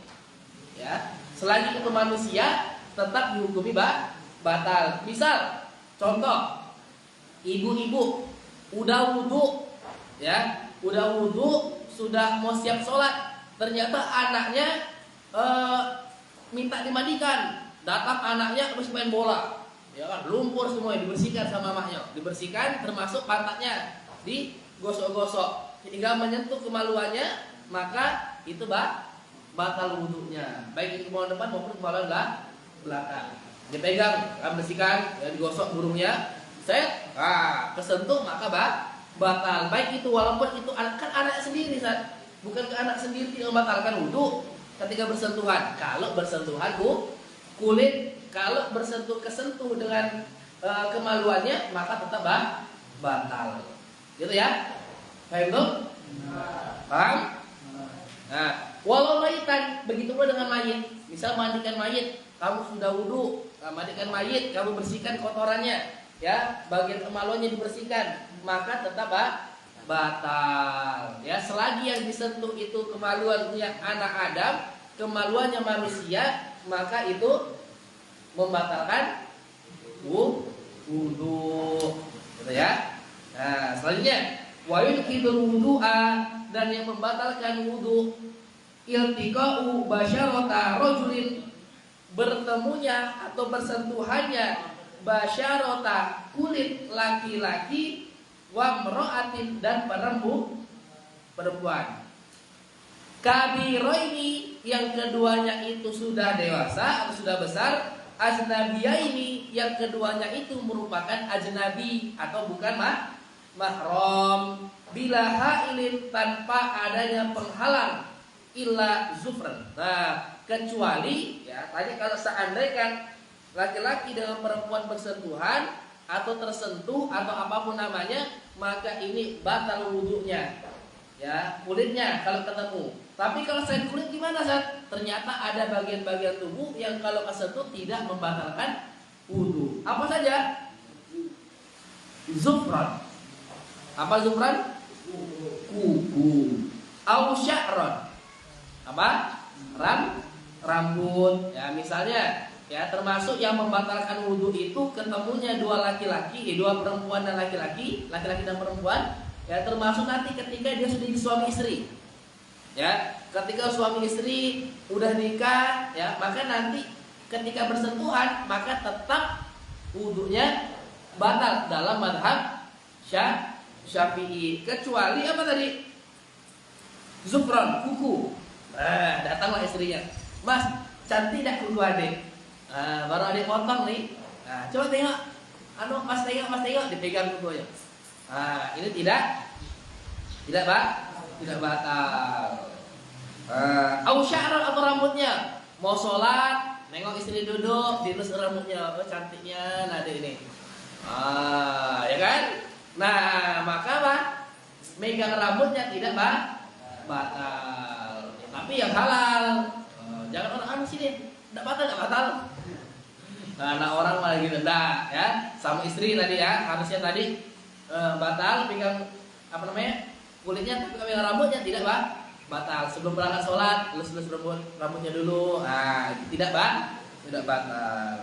Ya, selagi itu manusia tetap dihukumi batal. Misal, contoh, ibu-ibu udah wudu, ya, sudah mau siap sholat, ternyata anaknya minta dimandikan. Datang anaknya habis main bola, ya kan, lumpur semua, dibersihkan sama mamanya, dibersihkan termasuk pantatnya, digosok-gosok hingga menyentuh kemaluannya, maka itu batal wudunya, baik itu kemaluan depan maupun kemaluan belakang. Dipegang, bersihkan, ya, digosok burungnya, kesentuh maka batal. Baik itu walaupun itu anak sendiri, bukan ke anak sendiri tidak membatalkan wudu ketika bersentuhan. Kalau bersentuhan kulit, kalau kesentuh dengan kemaluannya maka tetap batal. Gitu ya? Paham tuh? Paham? Nah, walau mayitan, begitu pula dengan mayit. Misal mandikan mayit, kamu sudah wudu, mandikan mayit, kamu bersihkan kotorannya, ya, bagian kemaluannya dibersihkan, maka tetap batal. Ya, selagi yang disentuh itu kemaluannya anak Adam, kemaluannya manusia, maka itu membatalkan wudu. Gitu ya. Nah, selanjutnya wa yunqidul wudu'a, dan yang membatalkan wudu iltiqa'u basyarata rajulin, bertemunya atau bersentuhannya basyarata kulit laki-laki wa mra'atin, dan perempuan. Kabiroini, yang keduanya itu sudah dewasa atau sudah besar. Ajnabiyaini, yang keduanya itu merupakan ajnabi atau bukan mahram. Bila hailin, tanpa adanya penghalang, illa zufran. Nah, kecuali ya tadi kalau seandainya laki-laki dengan perempuan bersentuhan atau tersentuh atau apapun namanya, maka ini batal wudunya. Ya, kulitnya kalau ketemu. Tapi kalau selain kulit gimana, Ustaz? Ternyata ada bagian-bagian tubuh yang kalau kesentuh tidak membatalkan wudu. Apa saja? Zufran. Apa zufran? Kuku. Au sya'ron. Apa? Rambut. Ya, misalnya, ya, termasuk yang membatalkan wudu itu ketemunya dua laki-laki, dua perempuan dan laki-laki dan perempuan. Ya, termasuk nanti ketika dia sudah jadi suami istri. Ya, ketika suami istri udah nikah, ya, maka nanti ketika bersentuhan maka tetap wudunya batal dalam mazhab Syafi'i, kecuali apa tadi? Zufran, kuku. Nah, datanglah istrinya. Mas, cantik dah kuku adik. Nah, baru adik potong nih. Nah, coba tengok. Mas tengok, dipegang kukunya. Nah, ini tidak batal. Au sya'ran, atau rambutnya. Mau sholat, nengok istri duduk, dilus rambutnya, oh cantiknya nada ini. Ya kan? Nah, maka megang rambutnya tidak batal. Tapi yang halal. Jangan orang sini, tidak batal. Nah, orang malah gitu, ya. Sama istri tadi ya, harusnya tadi batal pegang kulitnya, tapi pegang rambutnya tidak batal. Sebelum berangkat sholat, lus-lus rambutnya dulu. Nah, tidak batal.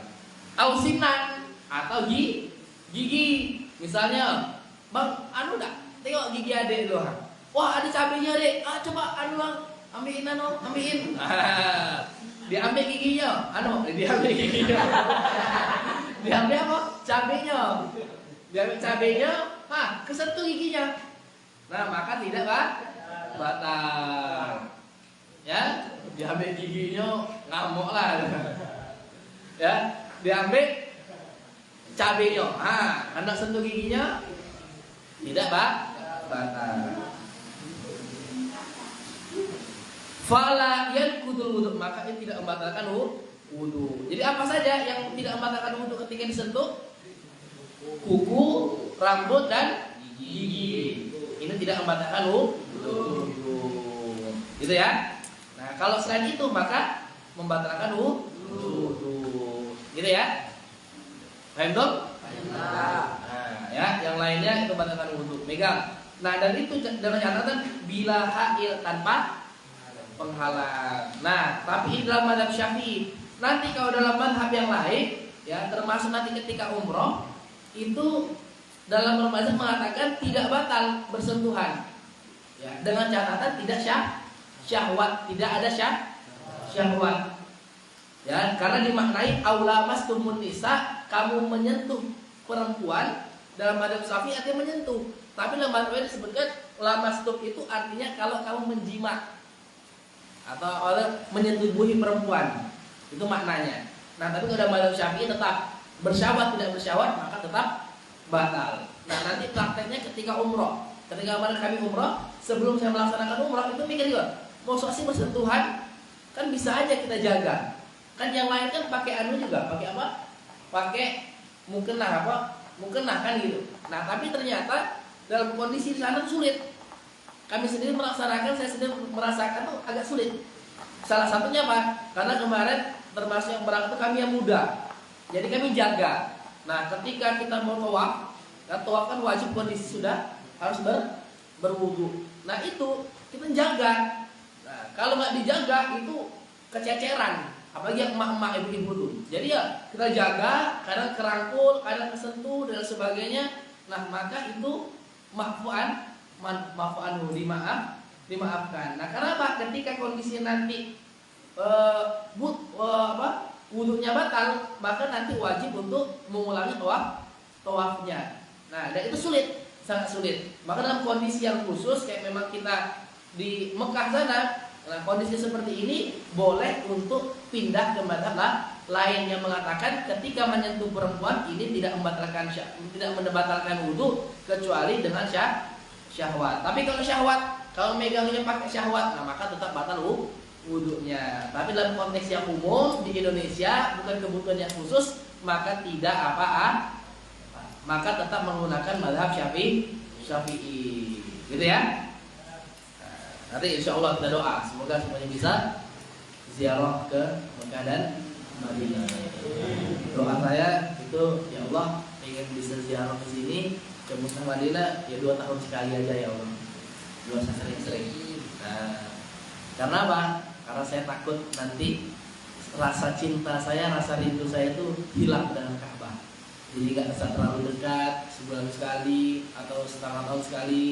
Ausinan atau gigi. Misalnya, bang, anu dah, tengok gigi adek dulu. Wah, ada cabenya dek. Coba anu lang, ambilin. Diambil giginya. Diambil giginya. Diambil apa? Cabenya. Diambil cabenya, kesentuh giginya. Nah, maka tidak batal. Ya, diambil giginya ngamuk lah. Ya, diambil cabenya. Hendak sentuh giginya tidak batal. Fala yanqudul wudu, maka ini tidak membatalkan wudu. Jadi apa saja yang tidak membatalkan wudu ketika disentuh? Kuku, rambut dan gigi. Ini tidak membatalkan wudu. Gitu ya. Nah, kalau selain itu maka membatalkan wudu. Gitu ya. Paham dong? Nah, ya, yang lainnya itu membatalkan wudu. Megang. Nah, dan itu dalam catatan bila hail tanpa penghalang. Nah, tapi ini dalam mazhab Syafi'i. Nanti kalau dalam mazhab yang lain, ya termasuk nanti ketika umroh, itu dalam mazhab mengatakan tidak batal bersentuhan. Ya, dengan catatan tidak syahwat, tidak ada syahwat. Ya, karena dimaknai aula mastumun nisa, kamu menyentuh perempuan, dalam mazhab Syafi'i artinya menyentuh. Tapi dalam mazhab lain disebutkan lamastum itu artinya kalau kamu menjimat atau oleh menyetubuhi perempuan, itu maknanya. Nah, tapi kalau dalam mazhab Syafi'i tetap bersyahwat tidak bersyahwat maka tetap batal. Nah, nanti prakteknya ketika umroh. Ketika kami umroh, sebelum saya melaksanakan umroh itu mikir juga, mau sih bersentuhan kan bisa aja kita jaga. Kan yang lain kan pakai anu juga, pakai apa? Pakai mukena kan gitu. Nah, tapi ternyata dalam kondisi di sana sulit. Kami sendiri melaksanakan, saya sendiri merasakan tuh agak sulit. Salah satunya apa? Karena kemarin termasuk yang berangkat itu kami yang muda. Jadi kami jaga. Nah, ketika kita mau tawaf, tawaf kan wajib kondisi sudah harus berwudu. Nah, itu kita jaga. Nah, kalau nggak dijaga itu kececeran. Apalagi yang emak-emak ibu-ibu tuh. Jadi ya kita jaga, kadang kerangkul, kadang kesentuh dan sebagainya. Nah, maka itu dimaafkan. Nah, karena apa? Ketika kondisi nanti wudunya batal, maka nanti wajib untuk mengulangi tawafnya. Nah, dan itu sulit, sangat sulit. Maka dalam kondisi yang khusus kayak memang kita di Mekah sana, nah kondisi seperti ini boleh untuk pindah ke mazhab lain yang mengatakan ketika menyentuh perempuan ini tidak membatalkan wudu kecuali dengan syahwat. Tapi kalau syahwat, kalau megangnya pakai syahwat, nah maka tetap batal wudunya. Tapi dalam konteks yang umum di Indonesia bukan kebutuhan yang khusus, maka tidak maka tetap menggunakan mazhab Syafi'i. Gitu ya. Nanti insya Allah kita doa semoga semuanya bisa ziarah ke Mekah dan Madinah. Doa saya itu ya Allah ingin bisa ziarah ke sini ke Mekah Madinah ya 2 tahun sekali aja ya Allah. 2 sering-sering. Nah, karena apa? Karena saya takut nanti rasa cinta saya, rasa rindu saya itu hilang dengan Ka'bah. Jadi nggak bisa terlalu dekat, sebulan sekali atau setengah tahun sekali.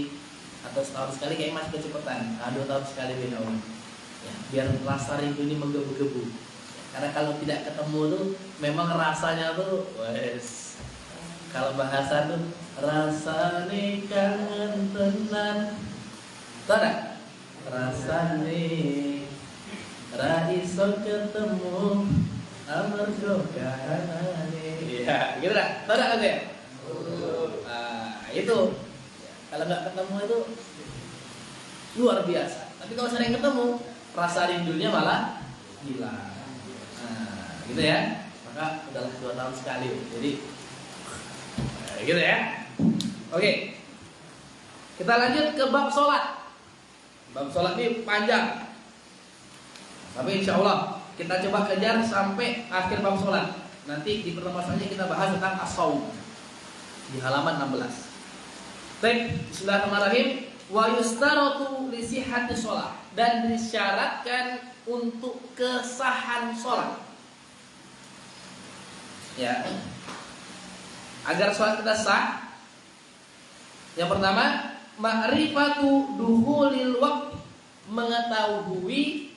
Atau setahun sekali kayak masih kecepatan. 2 tahun sekali beda Allah. Ya, biar rasa rindu ini menggebu-gebu. Karena kalau tidak ketemu tuh memang rasanya tuh kalau bahasa tuh rasane kangen tenan. Tahu enggak? Rasane ra iso ketemu amarga kahanane. Iya, gitu dah. Tahu enggak ya? Itu. Kalau nggak ketemu itu luar biasa. Tapi kalau sering ketemu, rasa rindunya malah hilang. Nah, gitu ya. Maka udahlah 2 tahun sekali. Jadi, gitu ya. Oke. Kita lanjut ke bab sholat. Bab sholat ini panjang. Tapi insya Allah kita coba kejar sampai akhir bab sholat. Nanti di pertemuan selanjutnya kita bahas tentang as-shaum di halaman 16. Baik, bismillahirrahmanirrahim. wa yustaratu li sihhati shalah, dan disyaratkan untuk kesahan sholat. Ya. Agar sholat kita sah, yang pertama ma'rifatu duhulil waqti, mengetahui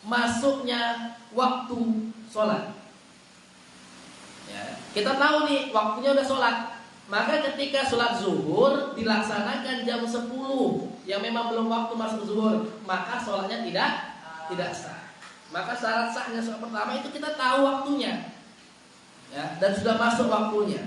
masuknya waktu sholat. Ya. Kita tahu nih waktunya udah sholat, maka ketika sholat zuhur dilaksanakan jam 10 yang memang belum waktu masuk zuhur, maka sholatnya tidak sah. Maka syarat sahnya sholat pertama itu kita tahu waktunya, ya, dan sudah masuk waktunya.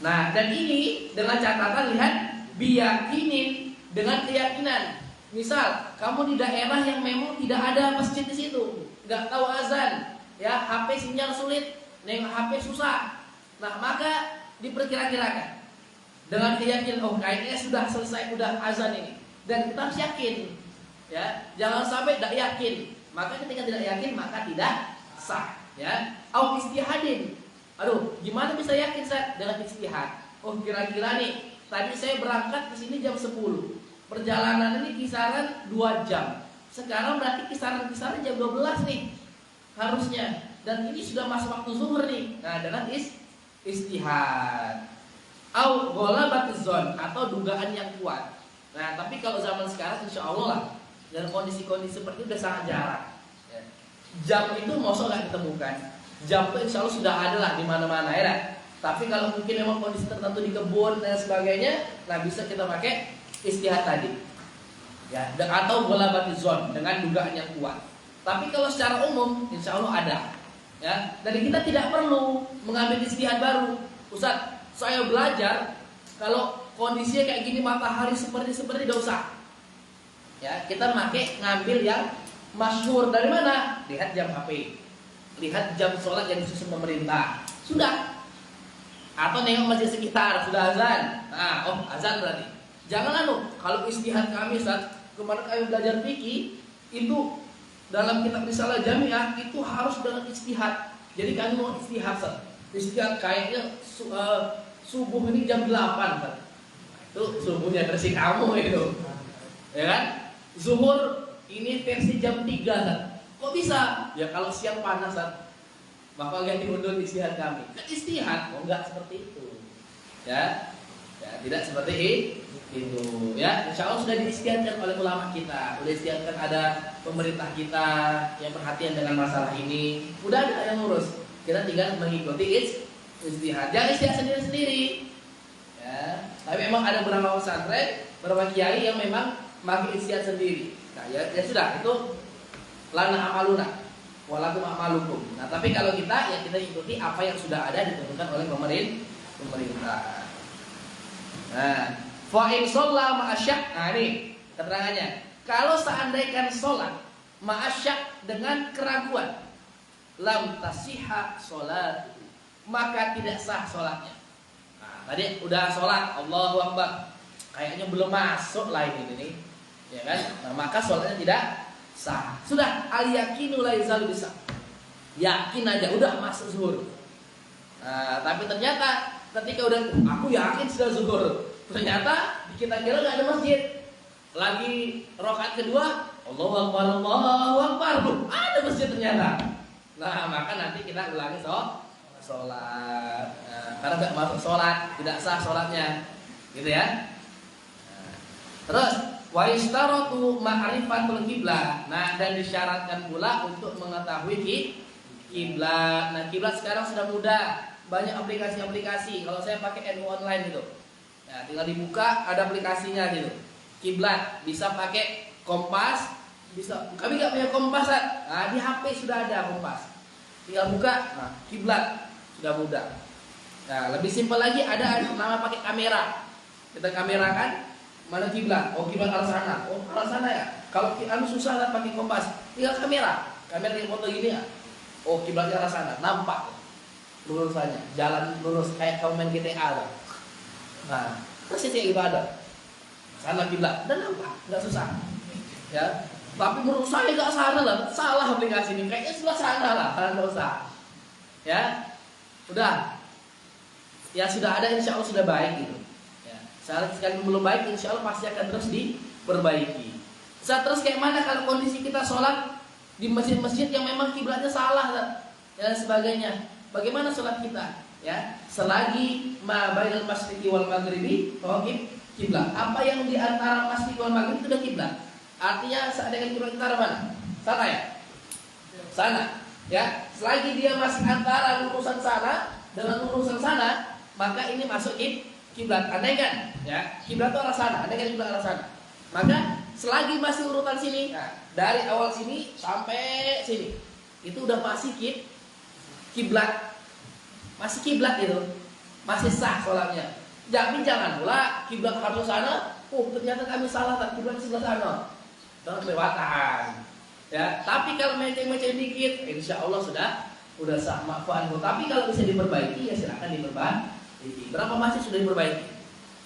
Nah, dan ini dengan catatan, lihat, biyakinin, dengan keyakinan. Misal kamu di daerah yang memang tidak ada masjid di situ, nggak tahu azan, ya, HP sinyal sulit, nengok HP susah. Nah, maka diperkira-kirakan dengan keyakinan, oh kayaknya sudah selesai, udah azan ini, dan kita harus yakin, ya, jangan sampai tidak yakin. Maka ketika tidak yakin maka tidak sah, ya. Au istihadin, aduh, gimana bisa yakin saya? Dengan istihad. Oh, kira-kira nih, tadi saya berangkat ke sini jam 10. Perjalanan ini kisaran 2 jam. Sekarang berarti kisaran jam 12 nih harusnya. Dan ini sudah masuk waktu zuhur nih. Nah, dengan istihad. Au ghalabatiz zon, atau dugaan yang kuat. Nah, tapi kalau zaman sekarang insya Allah lah, dan kondisi-kondisi seperti itu udah sangat jarang. Ya. Jam itu mosok nggak ditemukan. Jam itu insya Allah sudah ada lah di mana-mana, ya. Tapi kalau mungkin memang kondisi tertentu di kebun dan sebagainya, nah bisa kita pakai istihad tadi, ya, atau ghalabatiz zon, dengan dugaan yang kuat. Tapi kalau secara umum insya Allah ada, ya. Dan kita tidak perlu mengambil istihad baru. Ustaz, saya belajar kalau kondisinya kayak gini, matahari seperti tidak usah. Ya, kita ngambil yang masyhur. Dari mana? Lihat jam HP, lihat jam sholat yang disusun pemerintah, sudah. Atau nengok masjid sekitar, sudah azan. Nah, oh azan berarti. Jangan kalau istihad kami saat kemarin kami belajar fikih, itu dalam kitab Risalah Jamiah itu harus dengan istihad. Jadi kami mau istihad, istihad kayaknya subuh ini jam 8, Sat. Itu subuhnya versi kamu itu, ya kan? Zuhur ini versi jam 3, Sat. Kok bisa? Ya kalau siang panas, Sat, maka ganti mundur istihad kami. Kan istihad, oh enggak seperti itu. Ya, tidak seperti itu. Ya, insya Allah sudah diistihadkan oleh ulama kita, sudah diistihadkan, ada pemerintah kita yang perhatian dengan masalah ini. Udah ada yang ngurus. Kita tinggal mengikuti istihad. Jangan istihad sendiri-sendiri. Ya, tapi memang ada beberapa pesantren, beberapa kiai yang memang pakai istihad sendiri. Nah, ya sudah, itu lana amaluna walakum amalukum. Nah, tapi kalau kita, ya kita ikuti apa yang sudah ada ditentukan oleh pemerintah. Nah, fa in shalla ma'asyak. Nah, ini keterangannya. Kalau seandainya sholat ma'asyak, dengan keraguan, lam tasihha sholat, maka tidak sah sholatnya. Nah, tadi udah sholat, Allahu Akbar, kayaknya belum masuk lah ini nih, ya kan? Nah, maka sholatnya tidak sah. Sudah, al yakinu la yazalu bisa. Yakin aja udah masuk zuhur. Nah, tapi ternyata ketika udah aku yakin sudah zuhur, ternyata kita kira nggak ada masjid. Lagi rakaat kedua, Allahu Akbar, Allahu Akbar, ada masjid ternyata. Nah, maka nanti kita ulangi sholat. Nah, karena nggak masuk sholat, tidak sah sholatnya, gitu ya. Nah, terus wa istaratu ma'rifatul qiblah. Nah, dan disyaratkan pula untuk mengetahui kiblat. Nah, kiblat sekarang sudah mudah, banyak aplikasi-aplikasi. Kalau saya pakai NU online gitu, ya, tinggal dibuka, ada aplikasinya gitu. Kiblat bisa pakai kompas, bisa. Kami nggak punya kompas, nah, di HP sudah ada kompas. Tinggal buka, nah, kiblat sudah mudah. Nah, lebih simpel lagi, ada nama pakai kamera. Kita kamerakan mana kiblat. Oh, kiblat arah sana. Oh, arah sana ya. Kalau anu susah lah pakai kompas, tinggal kamera yang foto gini ya. Oh, kiblatnya arah sana, nampak lurusannya, jalan lurus kayak kamu main GTA lah. Nah, terus kayak ibadah. Sana kiblat, dan nampak, nggak susah. Ya, tapi menurut saya nggak sana lah, salah aplikasi ini. Kayaknya sebelah sana lah, nggak usah. Ya, udah. Ya sudah ada, insya Allah sudah baik gitu. Ya. Sekalipun belum baik, insya Allah pasti akan terus diperbaiki. Terus kayak mana kalau kondisi kita sholat di masjid-masjid yang memang kiblatnya salah dan sebagainya? Bagaimana sholat kita? Ya, selagi ma bainal masyriqi wal maghribi kiblat. Apa yang di antara masyriq wal maghrib itu sudah kiblat. Artinya seandainya kiblat kita mana? Sana ya? Sana. Ya, selagi dia masih antara lurusan sana dengan lurusan sana, maka ini masuk kiblat. Andaikan ya, kiblat itu arah sana, andaikan kiblat arah sana. Maka selagi masih urutan sini, nah, dari awal sini sampai sini, itu udah masih kiblat. Masih kiblat itu. Masih sah sholatnya. Jangan pula kiblat harus sana, ternyata kami salah, kiblat sebelah sana. Itu kelewatan. Ya, tapi kalau meceng-meceng dikit, insya Allah sudah sah manfaat. Tapi kalau bisa diperbaiki, ya silakan diperbaiki. Berapa masjid sudah diperbaiki?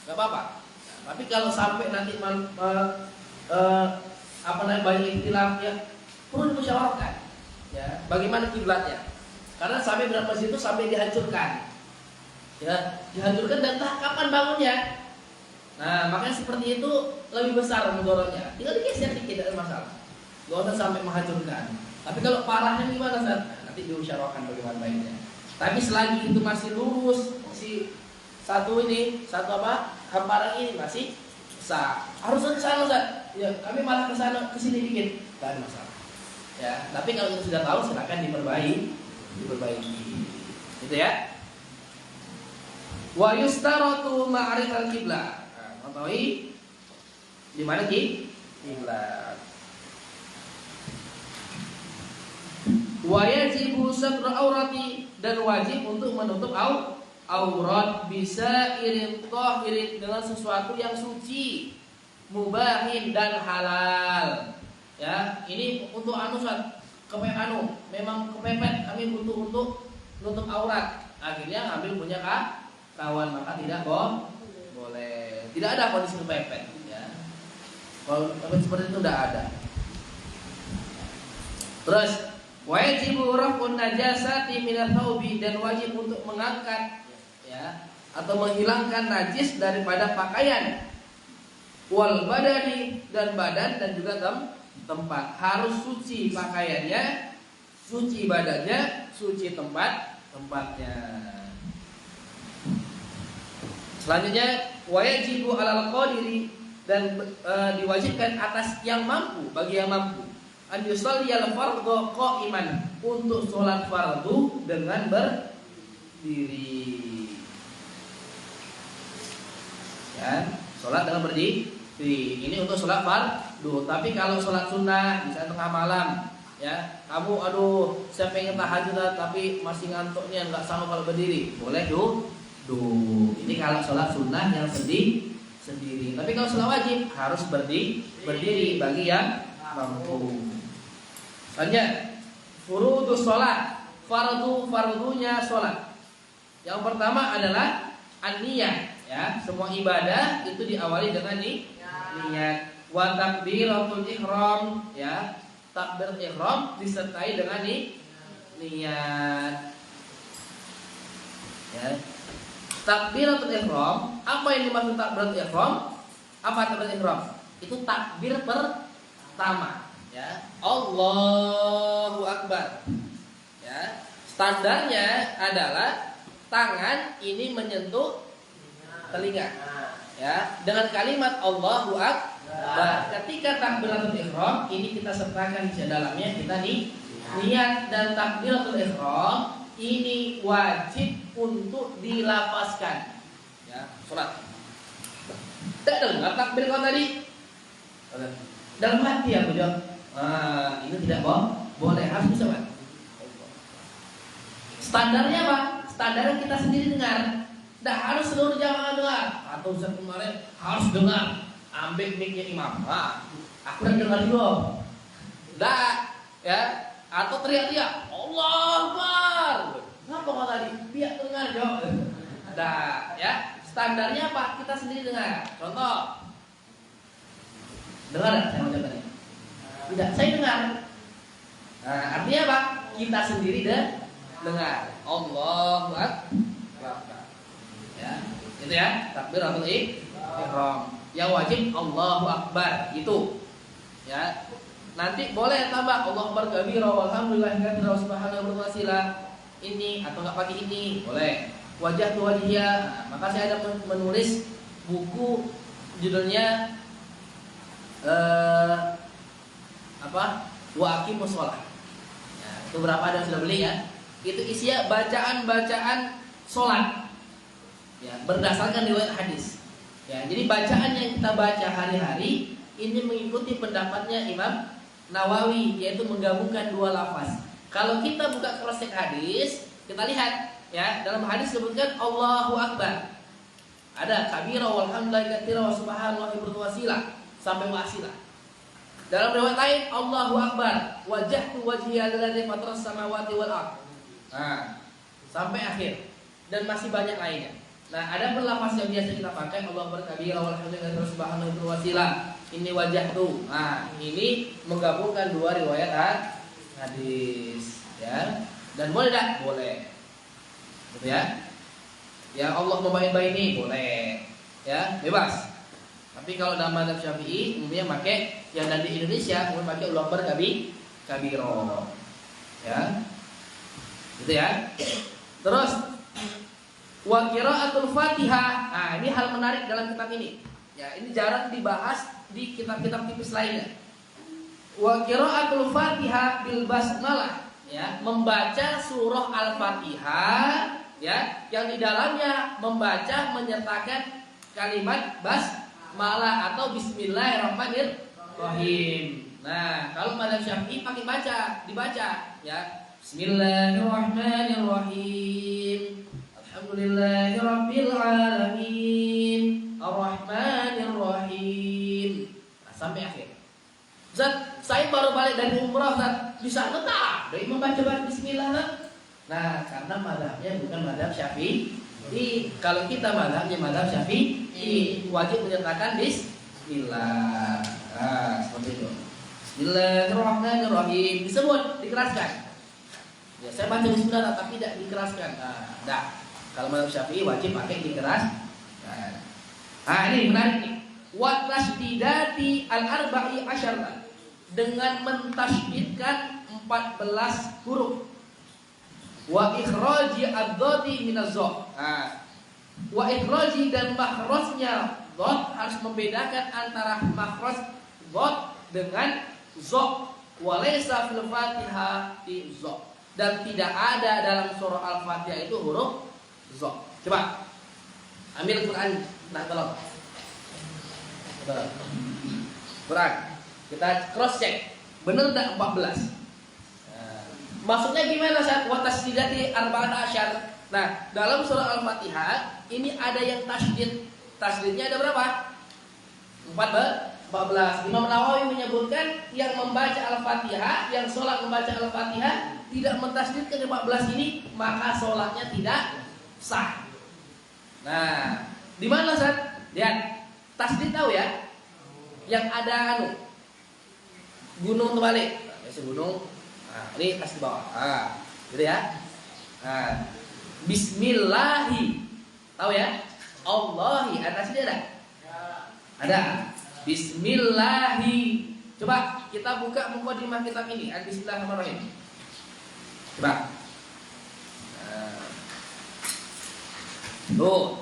Gak apa-apa. Tapi kalau sampai nanti banyak ikhtilaf, ya perlu dimusyawarahkan. Ya, bagaimana kiblatnya? Karena sampai berapa masjid itu sampai dihancurkan. Ya, dihancurkan dan entah kapan bangunnya. Nah, makanya seperti itu lebih besar mudorotnya. Tinggal digeser dikit, tidak ada masalah. Gak usah sampai menghancurkan. Tapi kalau parahnya gimana, Ustaz? Nanti dimusyawarahkan bagaimana baiknya. Tapi selagi itu masih lurus, masih satu hamparan ini masih sah. Harus ke sana, Ustaz. Ya, kami malah ke sana, ke sini dikit. Gak ada masalah. Ya, tapi kalau kita sudah tahu silakan diperbaiki. Gitu ya. Wa yustaratu ma'rifal qiblah. Nah, mengetahui di mana kiblat. Wa yajibu satru aurati, dan wajib untuk menutup aurat bisa irin tahirin, dengan sesuatu yang suci, mubahin dan halal. Ya, ini untuk memang kepepet kami butuh untuk nutup aurat. Akhirnya ambil punya kawan, maka tidak boleh. Tidak ada kondisi kepepet. Ya. Kalau seperti itu tidak ada. Terus wajibu raf'un najasati minal thawbi, dan wajib untuk mengangkat ya atau menghilangkan najis daripada pakaian, wal badani, dan badan, dan juga tempat. Harus suci pakaiannya, suci badannya, suci tempatnya. Selanjutnya wajibu alal qadiri, dan diwajibkan atas yang mampu, bagi yang mampu, an yusalliyal fardhu qa'iman, untuk sholat fardu dengan berdiri. Ya, sholat dengan berdiri. Ini untuk sholat fardu. Tapi kalau sholat sunnah, misalnya tengah malam, ya, kamu saya pengen tahajud tapi masih ngantuknya, nggak sanggup kalau berdiri, boleh Ini kalau sholat sunnah yang sendiri. Tapi kalau sholat wajib harus berdiri bagi yang mampu. Selanjutnya furudus sholat, fardunya sholat. Yang pertama adalah an-niyah. Ya, semua ibadah itu diawali dengan niat. Wa takbiratul ihram, ya, takbir ihram disertai dengan niat. Ya. Takbiratul ihram, apa yang dimaksud takbiratul ihram? Apa takbiratul ihram? Itu takbir pertama, ya. Allahu Akbar. Ya. Standarnya adalah tangan ini menyentuh telinga. Ya, dengan kalimat Allahu Akbar. Ketika takbiratul ihram ini kita sertakan di dalamnya kita niat, dan takbiratul ihram ini wajib untuk dilafazkan. Ya, salat. Tak dengar takbir kau tadi? Dalam hati aku jawab. Ini tidak boleh, harus bisa, Pak. Standarnya apa? Standarnya kita sendiri dengar. Tidak harus seluruh jamaah dengar. Atau Ustaz kemarin harus dengar. Ambil mic-nya imam. Aku udah dengar juga. Tidak, ya. Atau teriak-teriak Allahu Akbar. Ngapa kau tadi? Biar dengar jawab. Nah, ya. Standarnya apa? Kita sendiri dengar. Contoh. Dengar enggak saya ucap tadi? Tidak, saya dengar. Nah, artinya apa? Kita sendiri dengar. Allahu Akbar. Ya, itu ya. Takbiratul ihram. Yang wajib Allahu Akbar itu. Ya. Nanti boleh tambah Allahu Akbar kabira walhamdulillah katsira wa subhanallahi wa bihamdihi ini atau enggak pakai ini, boleh. Wajah tu wajhiya. Maka saya ada menulis buku judulnya Wa aqimus shalah. Ya, itu berapa ada yang sudah beli ya? Itu isinya bacaan-bacaan salat. Ya, berdasarkan riwayat hadis. Ya, jadi bacaan yang kita baca hari-hari ini mengikuti pendapatnya Imam Nawawi, yaitu menggabungkan dua lafaz. Kalau kita buka cross-check hadis, kita lihat ya, dalam hadis disebutkan Allahu Akbar. Ada kabira walhamdulillahi katsira wa subhanallahi berwasilah sampai wasilah. Dalam riwayat lain Allahu Akbar, wajhtu wajhiya alladzi fataras samawati wal ardh. Nah, sampai akhir. Dan masih banyak lainnya. Nah, ada lafaz yang biasa kita pakai Allahu Akbar kabira walhamdulillahi katsira wa subhanallahi berwasilah. Ini wajhtu. Nah, ini menggabungkan dua riwayat hadis, ya. Dan boleh tak? Boleh. Gitu ya. Ya Allah membaik-baik boleh. Ya, bebas. Tapi kalau dalam mazhab Syafi'i umumnya pakai yang dari Indonesia umumnya pakai Allahu Akbar kabiro. Ya. Gitu ya. Terus wa qiraatul Fatihah. Nah, ini hal menarik dalam kitab ini. Ya, ini jarang dibahas di kitab-kitab tipis lainnya. Wa qiraatul Fatihah bil basmalah, ya, membaca surah Al-Fatihah, ya, yang di dalamnya membaca menyertakan kalimat basmalah atau bismillahirrahmanirrahim. Nah, kalau mazhab Syafi'i pakai dibaca, ya. Bismillahirrahmanirrahim. Alhamdulillahirabbil alamin. Ar-Rahmanirrahim. Nah, sampai akhir. Ustaz, saya baru balik dari umrah, Ustaz. Di sana tak ada imam baca bismillah. Nah, karena mazhabnya bukan mazhab Syafi'i. Kalau kita mazhabnya mazhab Syafi'i, wajib menyertakan bismillah. Nah, seperti itu. Bismillahirrahmanirrahim. Disebut, dikeraskan. Ya, saya baca bismillah tapi tidak dikeraskan. Nah, kalau mazhab Syafi'i wajib pakai dikeras. Nah, ini menarik nih. Wa tasdidati al-arba'i asyarah, dengan mentasydidkan 14 huruf. Wa ikhraji ad-dhati min az-dha. Wa ikhraji dan makhrajnya dhad harus membedakan antara makhraj dhad dengan dha. Wa laysa fil Fatihah dha. Dan tidak ada dalam surah Al-Fatihah itu huruf dha. Coba ambil Quran. Nah, tolong. Quran. Kita cross check. Benar enggak 14? Maksudnya gimana saat wa tasdidati arba'ata asyar? Nah, dalam surah Al-Fatihah ini ada yang tasdid. Tasdidnya ada berapa? 14. Imam Nawawi menyebutkan yang membaca Al-Fatihah, yang sholat membaca Al-Fatihah tidak mentasdidkan 14 ini, maka sholatnya tidak sah. Nah, di mana Ustaz? Lihat, tasdid tahu ya? Yang ada gunung terbalik. Biasa gunung. Nah, ini tasdid bawah. Gitu ya. Nah, bismillahi. Tahu ya? Allahi, ada tasdid ada? Ada. Bismillahi. Coba kita buka mukadimah kitab ini. Bismillahirrahmanirrahim. Coba. Tuh.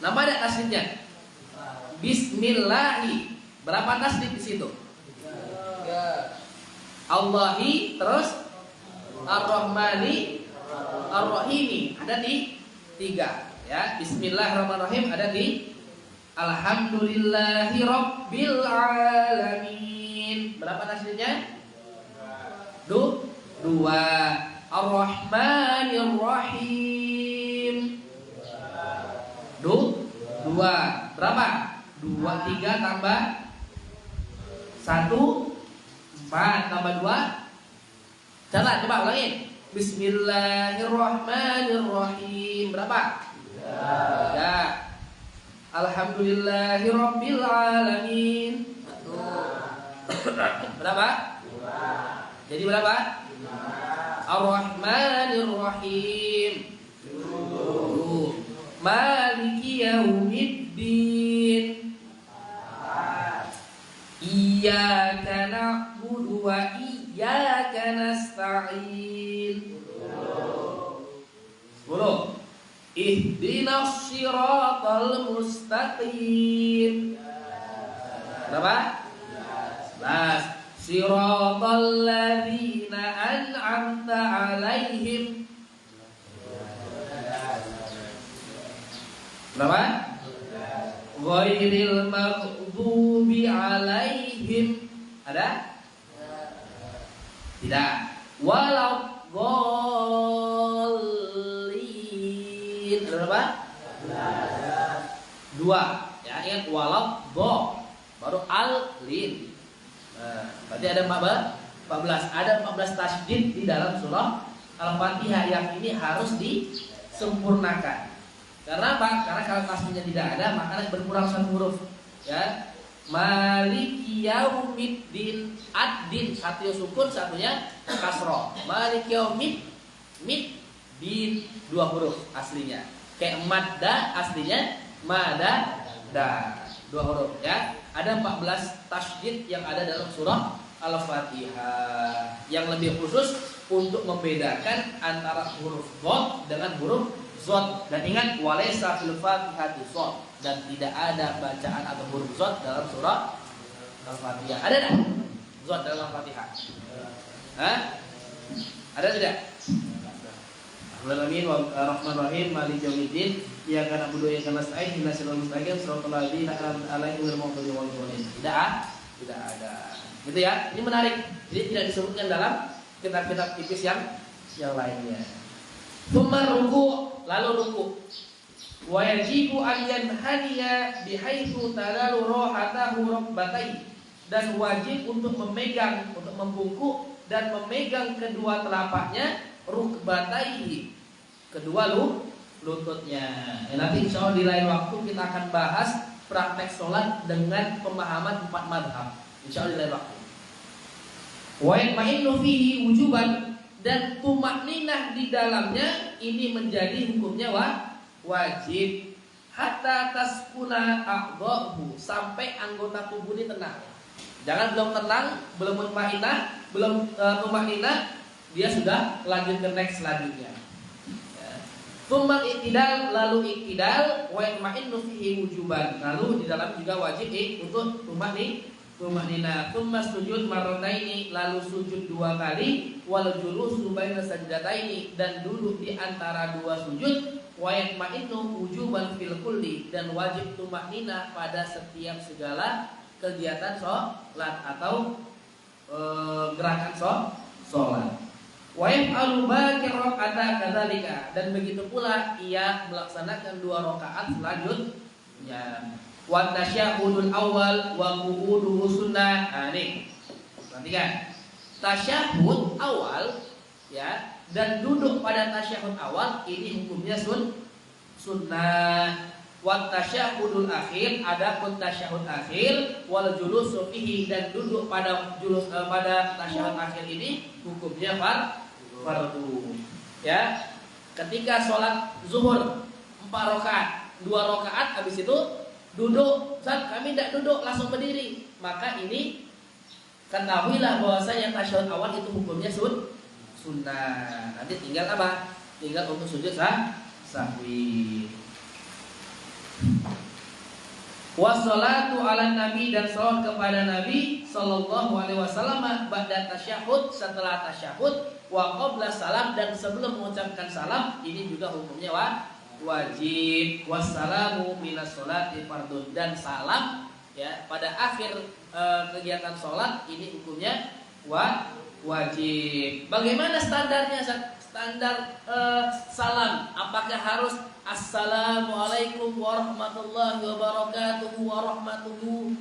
Nama ada tasdidnya. Bismillahi. Berapa tasdid di situ? 3. Allahi, terus Ar-Rahmani, Ar-Rahimi. Ada di 3. Ya, Bismillahirrahmanirrahim ada di Alhamdulillahi Rabbil Alamin. Berapa tasdidnya? 2. Ar-Rahmanirrahim. 2. Berapa? 2, 3 tambah 1, 4 tambah 2. Coba ulangin. Bismillahirrahmanirrahim. Berapa? 3. Alhamdulillahi Rabbil Alamin. Berapa? 2. Jadi berapa? 5. Ar-Rahmanirrahim. 2. Maliki Yaumiddin. Iyyaka na'budu wa iyyaka nasta'in. 10. Ihdinas siratal mustaqim. Berapa? 11. Siratal ladzina an'amta 'alaihim. Berapa? Ghairil maghdubi 'alaihim. Ada? Tidak. Waladdallin. Ada berapa? 2. Ya, ingat waladdo. Baru al-lin. Nah, berarti ada 14. Ada 14 tasydid di dalam surah Al-Fatihah yang ini harus disempurnakan. Karena apa? Karena kalau tasydidnya tidak ada, maka berkurang satu huruf. Ya. Maliki yaumiddin, ad-din, satu sukun, satunya kasroh. Maliki yaumid, mid, din, 2 huruf aslinya. Kayak madda aslinya mada, da, 2 huruf ya. Ada 14 tasydid yang ada dalam surah Al-Fatihah yang lebih khusus untuk membedakan antara huruf dhad dengan huruf zod. Dan ingat, walaysa fil Fatihati zod, dan tidak ada bacaan atau huruf zod dalam surah Al-Fatihah. Ada tak zod dalam Al-Fatihah? Hah? Ada tidak? Alamin wa rahman rahim maliki yaumiddin iyyaka na'budu wa iyyaka nasta'in ihdinas siratal mustaqim siratal ladzina an'amta 'alaihim ghairil maghdubi 'alaihim. Tidak ada. Gitu ya. Ini menarik. Jadi tidak disebutkan dalam kitab-kitab tipis yang lainnya. Tsumma ruku', lalu ruku'. Wa yajibu an yanhaniya bihaitsu talalu rahatahu rabbatai. Dan wajib untuk memegang, untuk membungkuk dan memegang kedua telapaknya rukbataihi, kedua lututnya. Ya, nanti insya Allah di lain waktu kita akan bahas praktek sholat dengan pemahaman 4 madhab. Insya Allah di lain waktu. Wa yatma'innu fihi wujuban, dan tumakninah di dalamnya ini menjadi hukumnya wajib. Hatta taskuna a'dhahu, sampai anggota tubuh ini tenang. Jangan belum tenang, belum mutmainah, belum tumakninah, dia sudah lanjut ke next selanjutnya. Tsumma iktidal, lalu iktidal, wa yatma'innu fihi wujuban. Lalu di dalam juga wajib untuk tumakninah. Tsumma sujud marrataini, lalu sujud 2 kali, wal julusu baina sajdataini, dan duduk di antara 2 sujud, wa yatma'innu wujuban fil kulli, dan wajib tumakninah pada setiap segala kegiatan sholat atau gerakan sholat. Wa yaf'alu baqi rak'ata kadzalika, dan begitu pula ia melaksanakan 2 rakaat selanjutnya. Wa tasyahudul awal wa qu'uduhu sunnah. Nah, nih. Perhatikan. Tasyahud awal ya, dan duduk pada tasyahud awal ini hukumnya sunnah. Wa tasyahudul akhir, adapun tasyahud akhir, wal julusu fihi, dan duduk pada pada tasyahud akhir ini hukumnya fardu. Ya. Ketika sholat zuhur 4 rakaat, 2 rakaat habis itu duduk, Ustaz kami tidak duduk, langsung berdiri, maka ini ketahuilah bahwasanya tasyahud awal itu hukumnya sunnah. Nanti tinggal apa? Tinggal untuk sujud sahwi. Wassalatu ala nabi, dan salat kepada Nabi sallallahu alaihi wasallam ba'da tasyahud, setelah tasyahud, wa qabla salam, dan sebelum mengucapkan salam, ini juga hukumnya wajib. Wassalamu minas sholati fardun, dan salam ya pada akhir kegiatan sholat ini hukumnya wajib. Bagaimana standarnya? Standar salam, apakah harus assalamualaikum warahmatullahi wabarakatuh warahmatuhu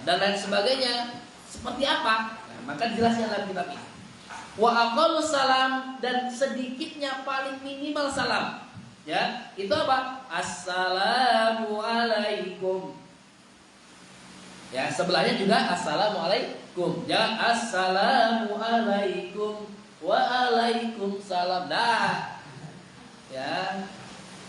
dan lain sebagainya, seperti apa? Nah, maka dijelaskan dalam kitab ini. Wa aqallu salam, dan sedikitnya paling minimal salam ya, itu apa? Assalamualaikum. Ya, sebelahnya juga assalamualaikum. Jangan assalamualaikum waalaikumsalam. Nah, ya,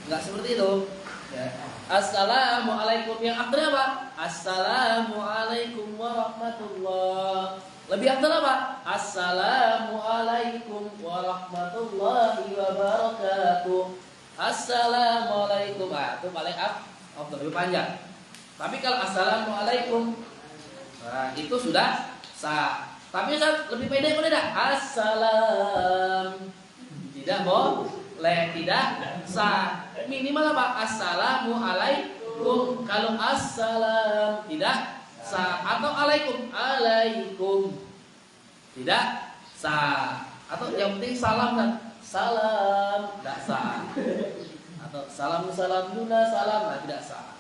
enggak seperti itu. Ya. Assalamualaikum. Yang afdal apa? Assalamualaikum warahmatullah. Lebih afdal apa? Assalamualaikum warahmatullahi wabarakatuh. Assalamualaikum. Itu paling afdal, lebih panjang. Tapi kalau assalamualaikum, nah, itu sudah sah. Tapi Ustaz, lebih pendek boleh tidak? Assalam. Tidak boleh, tidak sah. Minimal apa? Assalamualaikum. Kalau assalam tidak sah. Atau alaikum, tidak sah. Atau yang penting salam kan? Salam tidak sah. Atau salam duna salam tidak sah.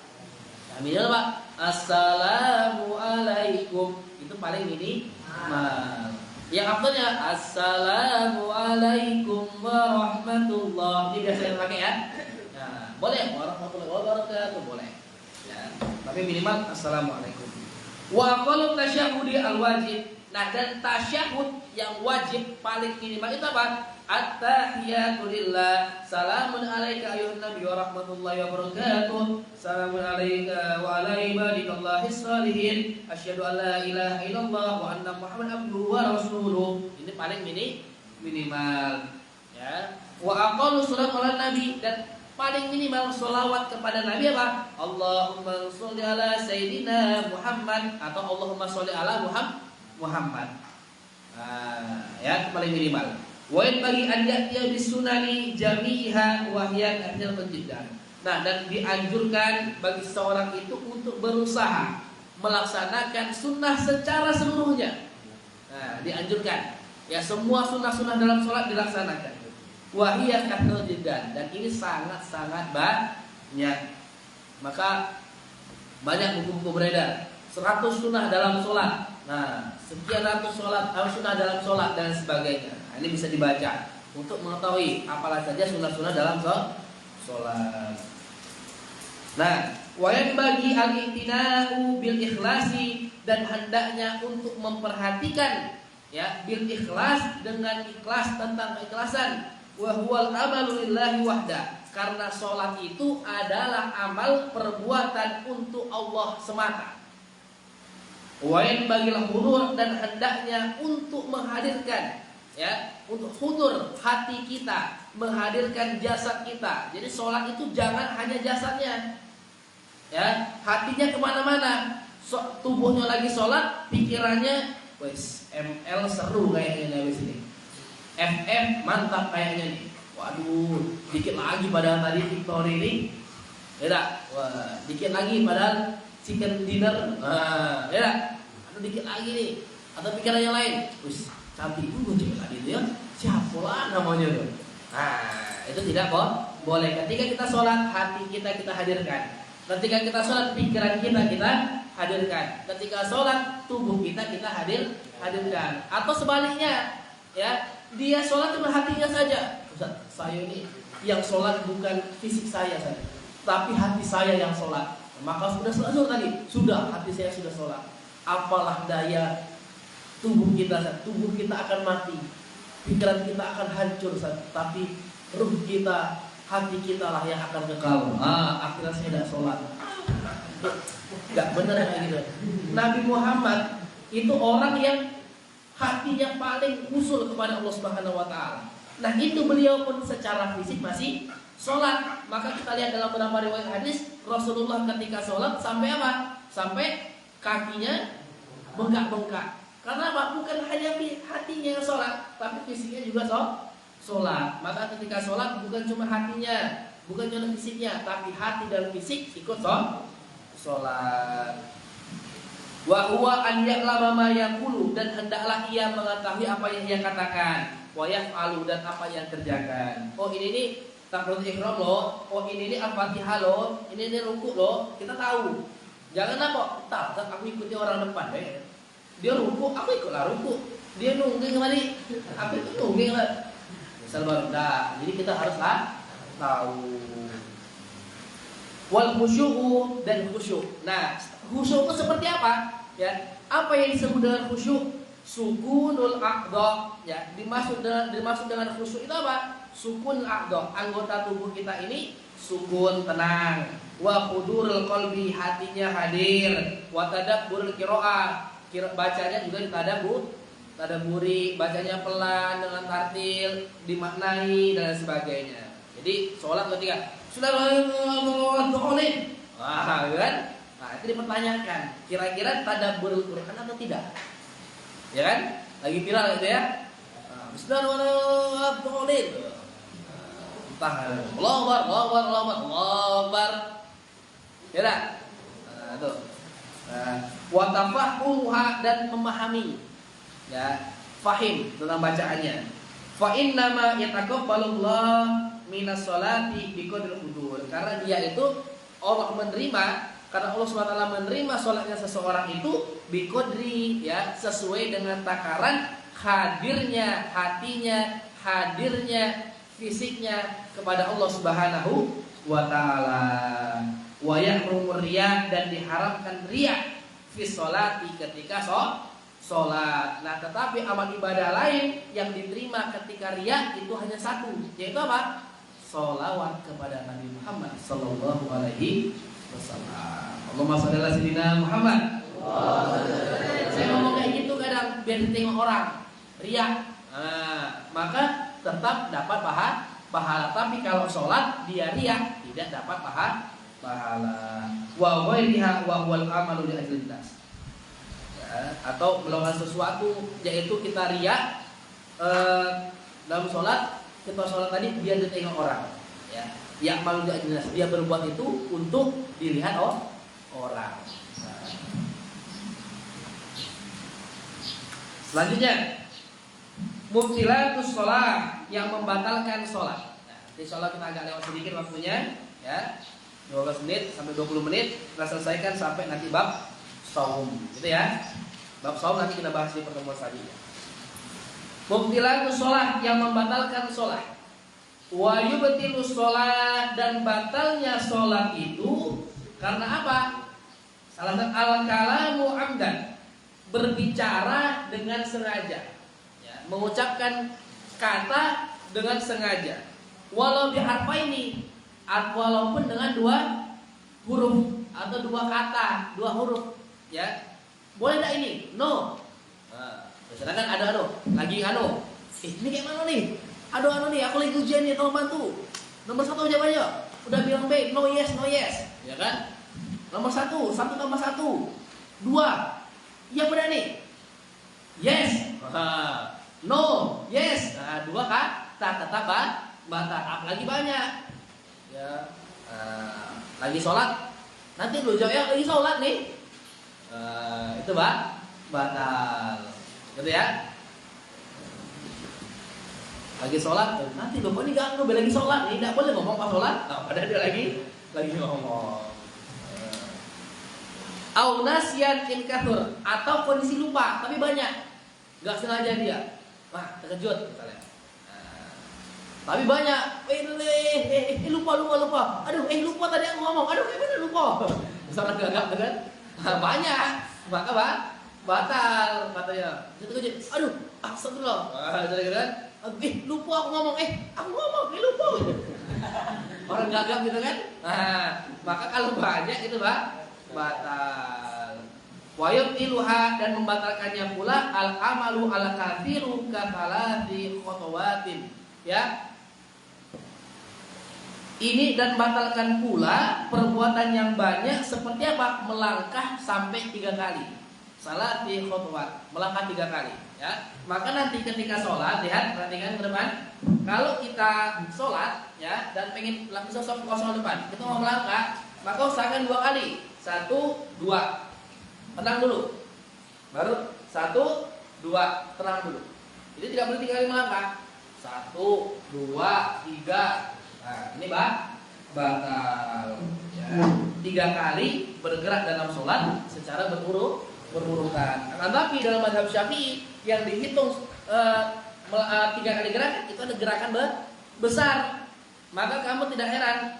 Nah, minimal apa? Assalamualaikum. Itu paling minimal. Yang afdalnya assalamualaikum warahmatullahi. Ini biasa yang pakai ya. Nah, boleh warahmatullahi wabarakatuh boleh. Ya, tapi minimal assalamualaikum. Wa qalu tasyahudi al-wajib. Nah, dan tasyahud yang wajib paling minimal itu apa? At-tahiyatu lillah. Salamun alaika ayuhan nabi wa rahmatullahi wa barakatuh. Salamun alaika wa ala ibadikallahis salihin. Asyhadu an la ilaha illallah wa anna Muhammadan abduhu wa rasuluh. Ini paling minimal. Ya. Wa aqallu salat ala nabi, dan paling minimal sholawat kepada Nabi apa? Allahumma sholli ala sayyidina Muhammad atau Allahumma sholli ala Muhammad. Ya, itu paling minimal. Wa in bagi an ya'tiya bisunani jami'iha wa hiya afdal jiddan. Nah, dan dianjurkan bagi seorang itu untuk berusaha melaksanakan sunnah secara seluruhnya. Nah, dianjurkan ya semua sunnah-sunnah dalam sholat dilaksanakan. Wa hiya afdal jiddan, dan ini sangat-sangat banyak. Maka banyak buku-buku beredar 100 sunnah dalam sholat. Nah, sekian ratus sunnah dalam sholat dan sebagainya. Nah, ini bisa dibaca untuk mengetahui apalah saja sunnah-sunnah dalam sholat. Nah, wa yanbaghi al-i'tina'u bil ikhlasi, dan hendaknya untuk memperhatikan ya bil ikhlas, dengan ikhlas, tentang keikhlasan. Wa huwal amalu lillahi wahda, karena sholat itu adalah amal perbuatan untuk Allah semata. Wain bagilah hudur, dan hendaknya untuk menghadirkan ya, untuk hudur hati kita, menghadirkan jasad kita. Jadi sholat itu jangan hanya jasadnya, ya, hatinya kemana-mana. Tubuhnya lagi sholat, pikirannya, wes ML seru kayaknya wes ini, FF mantap kayaknya nih. Waduh, dikit lagi padahal tadi Victory ini, ya, wah, dikit lagi padahal chicken dinner, ya, atau dikit lagi nih, atau pikiran yang lain, wis cantik juga cewek tadi itu ya, siapa lah namanya tuh. Nah, itu tidak boleh. Ketika kita sholat, hati kita hadirkan. Ketika kita sholat, pikiran kita hadirkan. Ketika sholat, tubuh kita hadirkan. Atau sebaliknya, ya, dia sholat cuma hatinya saja. Ustaz, saya ini yang sholat bukan fisik saya saja, tapi hati saya yang sholat. Maka sudah selesai tadi, sudah hati saya sudah sholat. Apalah daya tubuh kita akan mati, pikiran kita akan hancur, tapi ruh kita, hati kita lah yang akan kekal. Akhirnya saya tidak sholat. Gak benar kayak gitu. Nabi Muhammad itu orang yang hatinya paling usul kepada Allah Subhanahu wa taala. Nah, itu beliau pun secara fisik masih sholat. Maka kita lihat dalam beberapa riwayat hadis, Rasulullah ketika sholat sampai apa? Sampai kakinya bengkak-bengkak. Karena apa? Bukan hanya hatinya yang sholat, tapi fisiknya juga sholat. Maka ketika sholat bukan cuma hatinya, bukan cuma fisiknya, tapi hati dan fisik ikut sholat. Wa huwa an ya'lama ma yaqulu, dan hendaklah ia mengetahui apa yang ia katakan. Wa yaf'alu, dan apa yang kerjakan. Oh, ini nih takbiratul ihram loh. Oh, ini nih al-Fatihah loh. Ini rukuk loh. Kita tahu. Jangan apa? Tak, aku ikuti orang depan deh. Dia rukuk, aku ikutlah rukuk. Dia nungging kembali, aku ikut nungging lah. Misal baru dah. Jadi kita haruslah tahu. Wal khusyu'u, dan khusyuk. Nah, khusyuk itu seperti apa? Ya, apa yang disebut dengan khusyuk? Sukunul aqda. Ya, dimaksud dengan khusyuk itu apa? Sukun aqda. Anggota tubuh kita ini sukun tenang, wa hudurul qalbi hatinya hadir, wa tadabburul qiraah bacanya juga tadaburi, bacanya pelan dengan tartil, dimaknai dan sebagainya. Jadi sholat ketika sudah wah kan? Nah itu dipertanyakan, kira-kira tadabburul Quran atau tidak? Ya kan? Lagi viral itu ya. Bismillahirrahmanirrahim. Entah, Allah Akbar. Ya dah. Nah, itu. Wa tafahuha dan memahami. Ya, fahim dalam bacaannya. Fa inna ma yataqabbalullah minas sholati biqadril hudur. Karena dia itu Allah menerima, karena Allah SWT menerima sholatnya seseorang itu biqadri, ya, sesuai dengan takaran hadirnya hatinya, hadirnya fisiknya kepada Allah Subhanahu wa taala. Wa yahrumu riya, dan diharamkan riya fi sholati ketika sholat. Nah, tetapi amal ibadah lain yang diterima ketika riya itu hanya satu, yaitu apa? Sholawat kepada Nabi Muhammad sallallahu alaihi wasallam. Allahumma shalli ala sayyidina Muhammad. Saya ngomong kayak gitu kadang biar ditengok orang. Riya, maka tetap dapat pahala. Tapi kalau sholat dia riya, tidak dapat pahala. Wa ghairiha wa huwal amalu li ajlin nas. Ya, atau melakukan sesuatu yaitu kita riya dalam sholat, kita sholat tadi dia ditengok orang. Ya, yang malu li ajlin nas, dia berbuat itu untuk dilihat orang. Selanjutnya mubtilatus sholat, yang membatalkan sholat. Nah, di sholat kita agak lewat sedikit waktunya, ya, 12 menit sampai 20 menit kita selesaikan sampai nanti bab shaum, gitu ya. Bab shaum nanti kita bahas di pertemuan selanjutnya. Mubtilatus sholat, yang membatalkan sholat. Wa yubtilus sholat, dan batalnya sholat itu karena apa? Salah satu al-kalamu amdan, berbicara dengan sengaja. Mengucapkan kata dengan sengaja, walau biharfaini, walaupun dengan 2 huruf atau 2 kata, 2 huruf, ya. Boleh enggak ini? No. Nah, misalkan ada lagi ini kayak mana nih? Nih, aku lagi ujian nih, tolong bantu. Nomor 1 jawabannya. Udah bilang B, no yes, ya kan? Nomor 1 tambah 1, 2. Iya benar nih. Yes. No, yes. Nah, 2 kata tetap batal. Apalagi banyak. Ya. Lagi sholat. Nanti lu jawab ya, lagi sholat nih. Itu batal. Gitu ya. Lagi sholat. Nanti lu kok ini ganggu lagi sholat nih. Tidak boleh ngomong pas sholat. Nah, padahal dia lagi ngomong. Au nasyan in kathur, atau kondisi lupa tapi banyak. Enggak sengaja dia. Wah, terkejut misalnya. Tapi banyak, lupa. Aduh, lupa tadi aku ngomong. Aduh, bener lupa. Misalnya gagap kan? Banyak. Maka batal katanya. Terkejut. Aduh, astagfirullah. Jadi kan? Lupa aku ngomong. Lupa. Orang gagap gitu kan? Maka kalau banyak itu, batal. Wa yubtiluha, dan membatalkannya pula al-amalu al-kathiru katalati khotowatin, ya. Ini dan batalkan pula perbuatan yang banyak seperti apa? Melangkah sampai 3 kali. Salati khotowat, melangkah 3 kali, ya. Maka nanti ketika sholat, lihat, perhatikan teman. Kalau kita sholat, ya, dan pengen langsung kosong depan, kita mau melangkah, maka usahakan 2 kali. 1, 2. Tenang dulu. Baru 1, 2, tenang dulu. Jadi tidak boleh 3 kali melangkah. 1, 2, 3. Nah, ini batal. Ya. 3 kali bergerak dalam sholat secara berurutan. Tapi dalam mazhab Syafi'i yang dihitung 3 kali gerak itu ada gerakan besar. Maka kamu tidak heran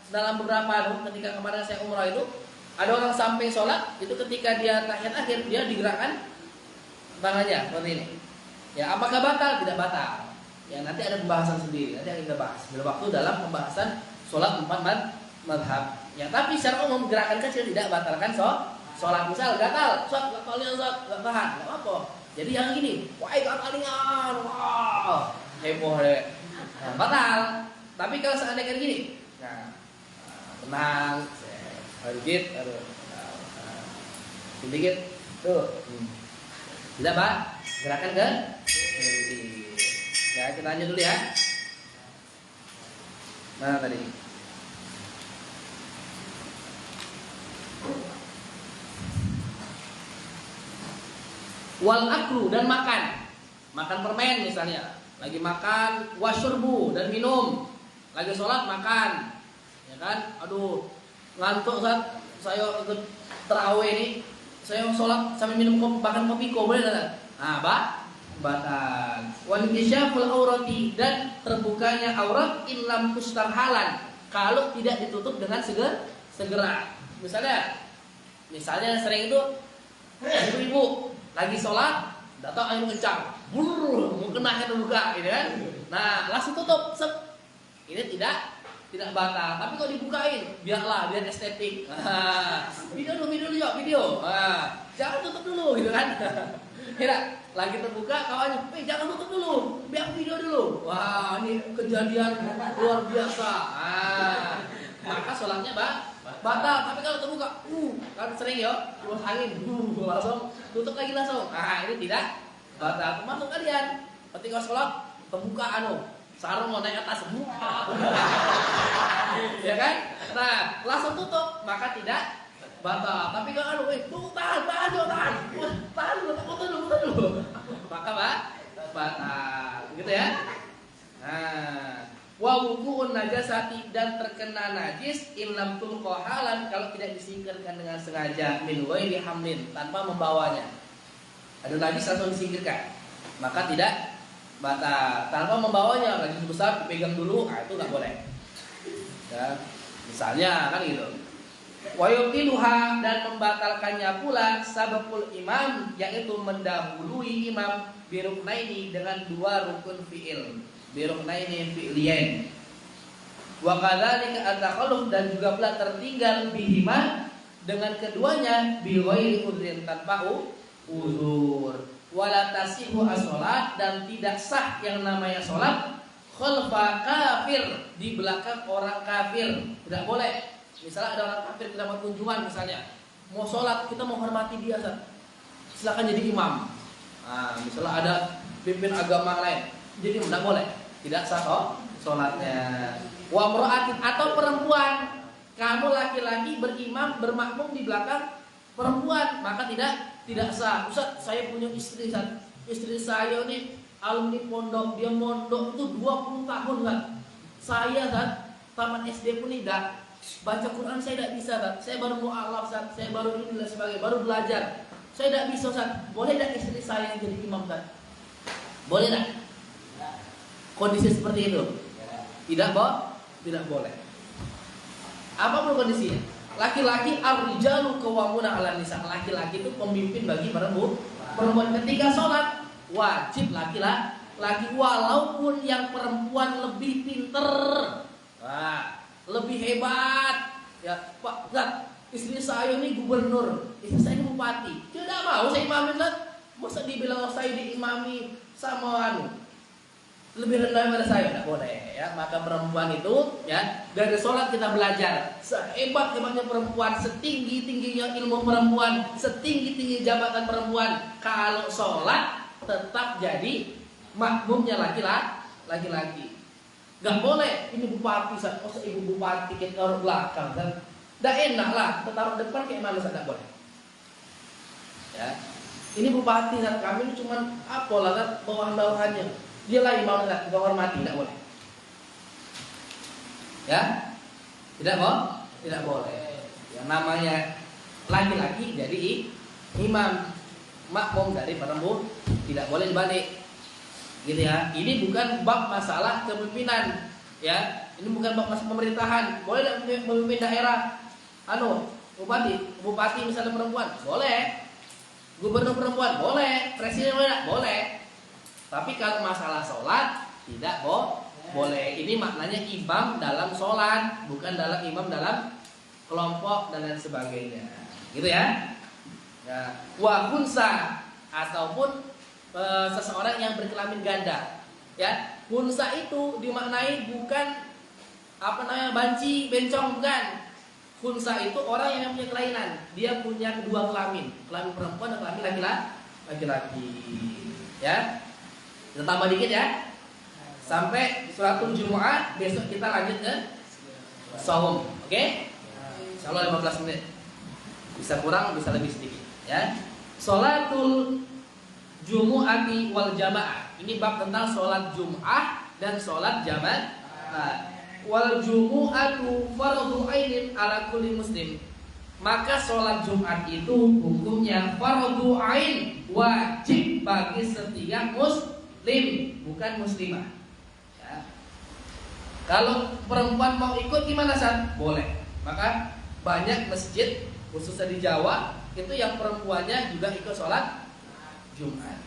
dalam beberapa ketika kemarin saya umrah itu ada orang sampai sholat itu ketika dia tahiyat akhir dia digerakkan tangannya seperti ini. Ya, apakah batal? Tidak batal. Ya, nanti ada pembahasan sendiri. Nanti akan kita bahas. Bila waktu dalam pembahasan sholat 4 madhab. Ya, tapi secara umum gerakan kecil tidak batalkan sholat. Misal gatal, gak tahan, nggak apa. Jadi yang gini, wah gatalingan, wah heboh deh, nah, batal. Tapi kalau seandainya gini, nah, tenang, sedikit, sedikit, tuh, tidak pak, gerakan ke, ya kita lanjut dulu ya. Mana tadi? Wal aklu dan makan permen misalnya, lagi makan, wasyurbu dan minum, lagi sholat makan, ya kan? Aduh, ngantuk saat saya ikut terawih ini, saya sholat sambil minum kopi, bahkan kopi boleh tak? Nah, batal. Wal insyaful aurati dan terbukanya aurat ilam kustarhalan kalau tidak ditutup dengan segera. Misalnya sering itu ibu-ibu lagi sholat, datang angin kencang, mau kena terbuka, gitu kan? Nah, langsung tutup, sep. Ini tidak batal. Tapi kalau dibukain, biar estetik. Video dulu, video. Jangan tutup dulu, gitu kan? Kira lagi terbuka, kawannya, jangan tutup dulu, biar video dulu. Wah, ini kejadian luar biasa. Maka sholatnya batal. Tapi kalau terbuka, kan sering ya, kipas angin, langsung tutup lagi langsung. Ini tidak batal. Termasuk kalian ketika sholat terbuka sarung mau naik atas, ya kan? Nah, langsung tutup, maka tidak batal. Tapi kalau tahan dulu, maka batal, gitu ya. Nah, wa wuqu'un najasati dan terkena najis in lam tulqa halan kalau tidak disingkirkan dengan sengaja min ghairi hamlin tanpa membawanya. Ada najis langsung disingkirkan, maka tidak batal. Tanpa membawanya, najis besar dipegang dulu, itu nggak boleh. Ya, misalnya kan gitu. Wa yubtiluha dan membatalkannya pula sababul imam yaitu mendahului imam biruknaini dengan 2 rukun fi'il. Biruknaini fi'liyain. Wa kadzalika at-takhalluf dan juga pula tertinggal bihima dengan keduanya bi ghairi udhrin tanpa uzur. Wala tasihu as-shalat dan tidak sah yang namanya salat khalfa kafir di belakang orang kafir. Tidak boleh. Misalnya ada orang kafir kita mau kunjungan misalnya, mau sholat kita mau hormati dia, silakan jadi imam. Nah, misalnya ada pimpin agama lain, jadi tidak boleh, tidak sah sholatnya. Wa mra'atin atau perempuan, kamu laki-laki berimam bermakmum di belakang perempuan, maka tidak sah. Ustaz, saya punya istri, istri saya ini alumni pondok, dia mondok itu 20 tahun kan. Saya taman SD pun tidak. Baca Quran saya tidak bisa, saya baru mu'alaf, saya baru ini dan sebagainya, baru belajar. Saya tidak bisa, boleh tidak istri saya yang jadi imam, boleh tidak? Kondisi seperti itu tidak boleh. Apapun kondisinya. Laki-laki ar-rijalu qawwamuna 'alan nisa. Laki-laki itu pemimpin bagi perempuan. Ketika sholat wajib laki-laki walaupun yang perempuan lebih pinter. Lebih hebat ya Pak istri saya ini gubernur, istri saya ini bupati, tidak mau saya imamin masa dibilang saya diimami sama lebih rendah daripada saya, tidak boleh ya. Maka perempuan itu ya, dari sholat kita belajar sehebat-hebatnya perempuan, setinggi-tingginya ilmu perempuan, setinggi-tinggi jabatan perempuan, kalau sholat tetap jadi makmumnya laki-laki. Gak boleh, ini bupati, masa ibu bupati kita taruh belakang kan? Dah enak lah, kita taruh depan kayak mana tidak boleh. Ya, ini bupati kami ini cuma apalah bawahan-bawahannya. Dia lah imam kita hormati, tidak boleh. Ya, tidak boleh. Yang namanya laki-laki jadi imam, makmum dari perempuan, tidak boleh dibalik. Gitu ya. Ini bukan bab masalah kepemimpinan, ya. Ini bukan bab masalah pemerintahan. Boleh tidak memimpin daerah? Bupati misalnya perempuan, boleh. Gubernur perempuan, boleh. Presiden boleh. Tapi kalau masalah sholat tidak boleh. Ini maknanya imam dalam sholat, bukan dalam imam dalam kelompok dan lain sebagainya. Gitu ya. Ya. Wa khunsa ataupun seseorang yang berkelamin ganda. Ya, khunsa itu dimaknai bukan banci, bencong, bukan. Khunsa itu orang yang punya kelainan. Dia punya kedua kelamin, kelamin perempuan dan kelamin laki-laki. Ya. Kita tambah dikit ya. Sampai suratul Jumu'ah, besok kita lanjut ke Shaum. Oke? Insyaallah 15 menit. Bisa kurang, bisa lebih sedikit, ya. Sholatul Jumu'ati wal jamaah. Ini bab tentang sholat Jum'ah dan sholat jamaah. Wal jumu'atu fardhu ainin ala kulli muslim. Maka sholat Jumat itu hukumnya fardhu ain, wajib bagi setiap muslim, bukan muslimah. Ya. Kalau perempuan mau ikut gimana, San? Boleh. Maka banyak masjid khususnya di Jawa itu yang perempuannya juga ikut sholat Jumat.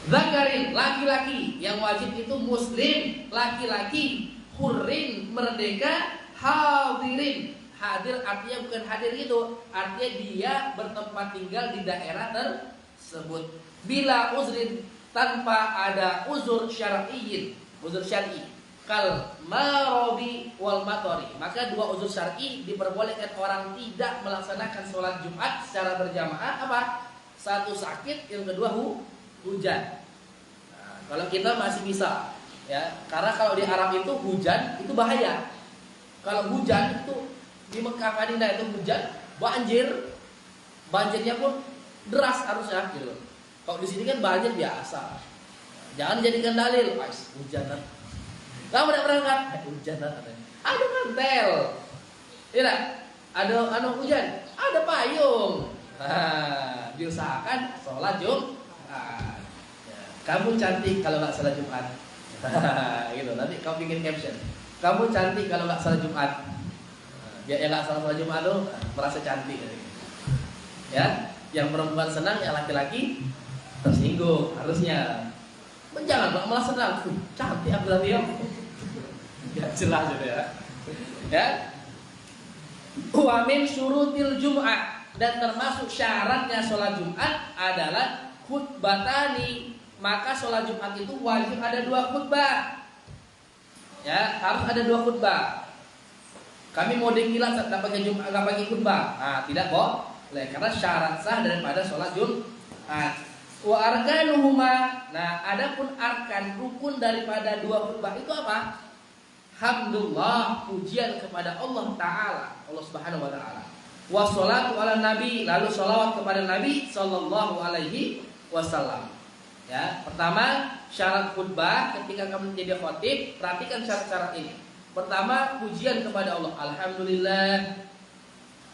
Zakarin, laki-laki yang wajib itu muslim, laki-laki, hurrin, merdeka, hadirin. Hadir artinya bukan hadir itu, artinya dia bertempat tinggal di daerah tersebut. Bila uzrin, tanpa ada uzur syar'iyyin, uzur syar'i. Kal marobi wal matori. Maka dua uzur syar'i diperbolehkan orang tidak melaksanakan sholat Jumat secara berjamaah. Apa? Satu sakit, yang kedua hujan. Nah, kalau kita masih bisa, ya, karena kalau di Arab itu hujan itu bahaya. Kalau hujan itu di Mekah Madinah itu hujan, banjirnya pun deras harusnya gitu. Kalau di sini kan banjir biasa. Jangan jadikan dalil, hujan. Kamu udah berangkat, hujan katanya. Ada mantel, tidak? Ada hujan, ada payung. Nah, diusahakan sholat Jumat. Kamu cantik kalau nggak sholat Jumat. Gitu. Nanti kamu bikin caption. Kamu cantik kalau nggak sholat Jumat. Ya, yang nggak sholat Jumat tuh merasa cantik. Ya, yang perempuan senang, yang laki-laki tersinggung harusnya. Jangan malah senang, cantik Abdullah dia. Ya jelas gitu ya. Ya. Wa min syurutil Jum'ah, dan termasuk syaratnya sholat Jumat adalah khutbatani. Maka sholat Jumat itu wajib ada 2 khutbah. Ya, harus ada 2 khutbah. Kami mau dikilat nggak pakai Jumat, nggak pakai khutbah. Nah, tidak boleh karena syarat sah daripada sholat Jumat. Wa arkanuhuma. Nah, adapun arkan, rukun daripada 2 khutbah itu apa? Hamdulillah, pujian kepada Allah Ta'ala, Allah Subhanahu wa Ta'ala. Wassalatu ala Nabi, lalu sholawat kepada Nabi Sallallahu Alaihi Wasallam. Ya, pertama syarat khutbah ketika kamu menjadi khotib, perhatikan syarat-syarat ini. Pertama, pujian kepada Allah. Alhamdulillah,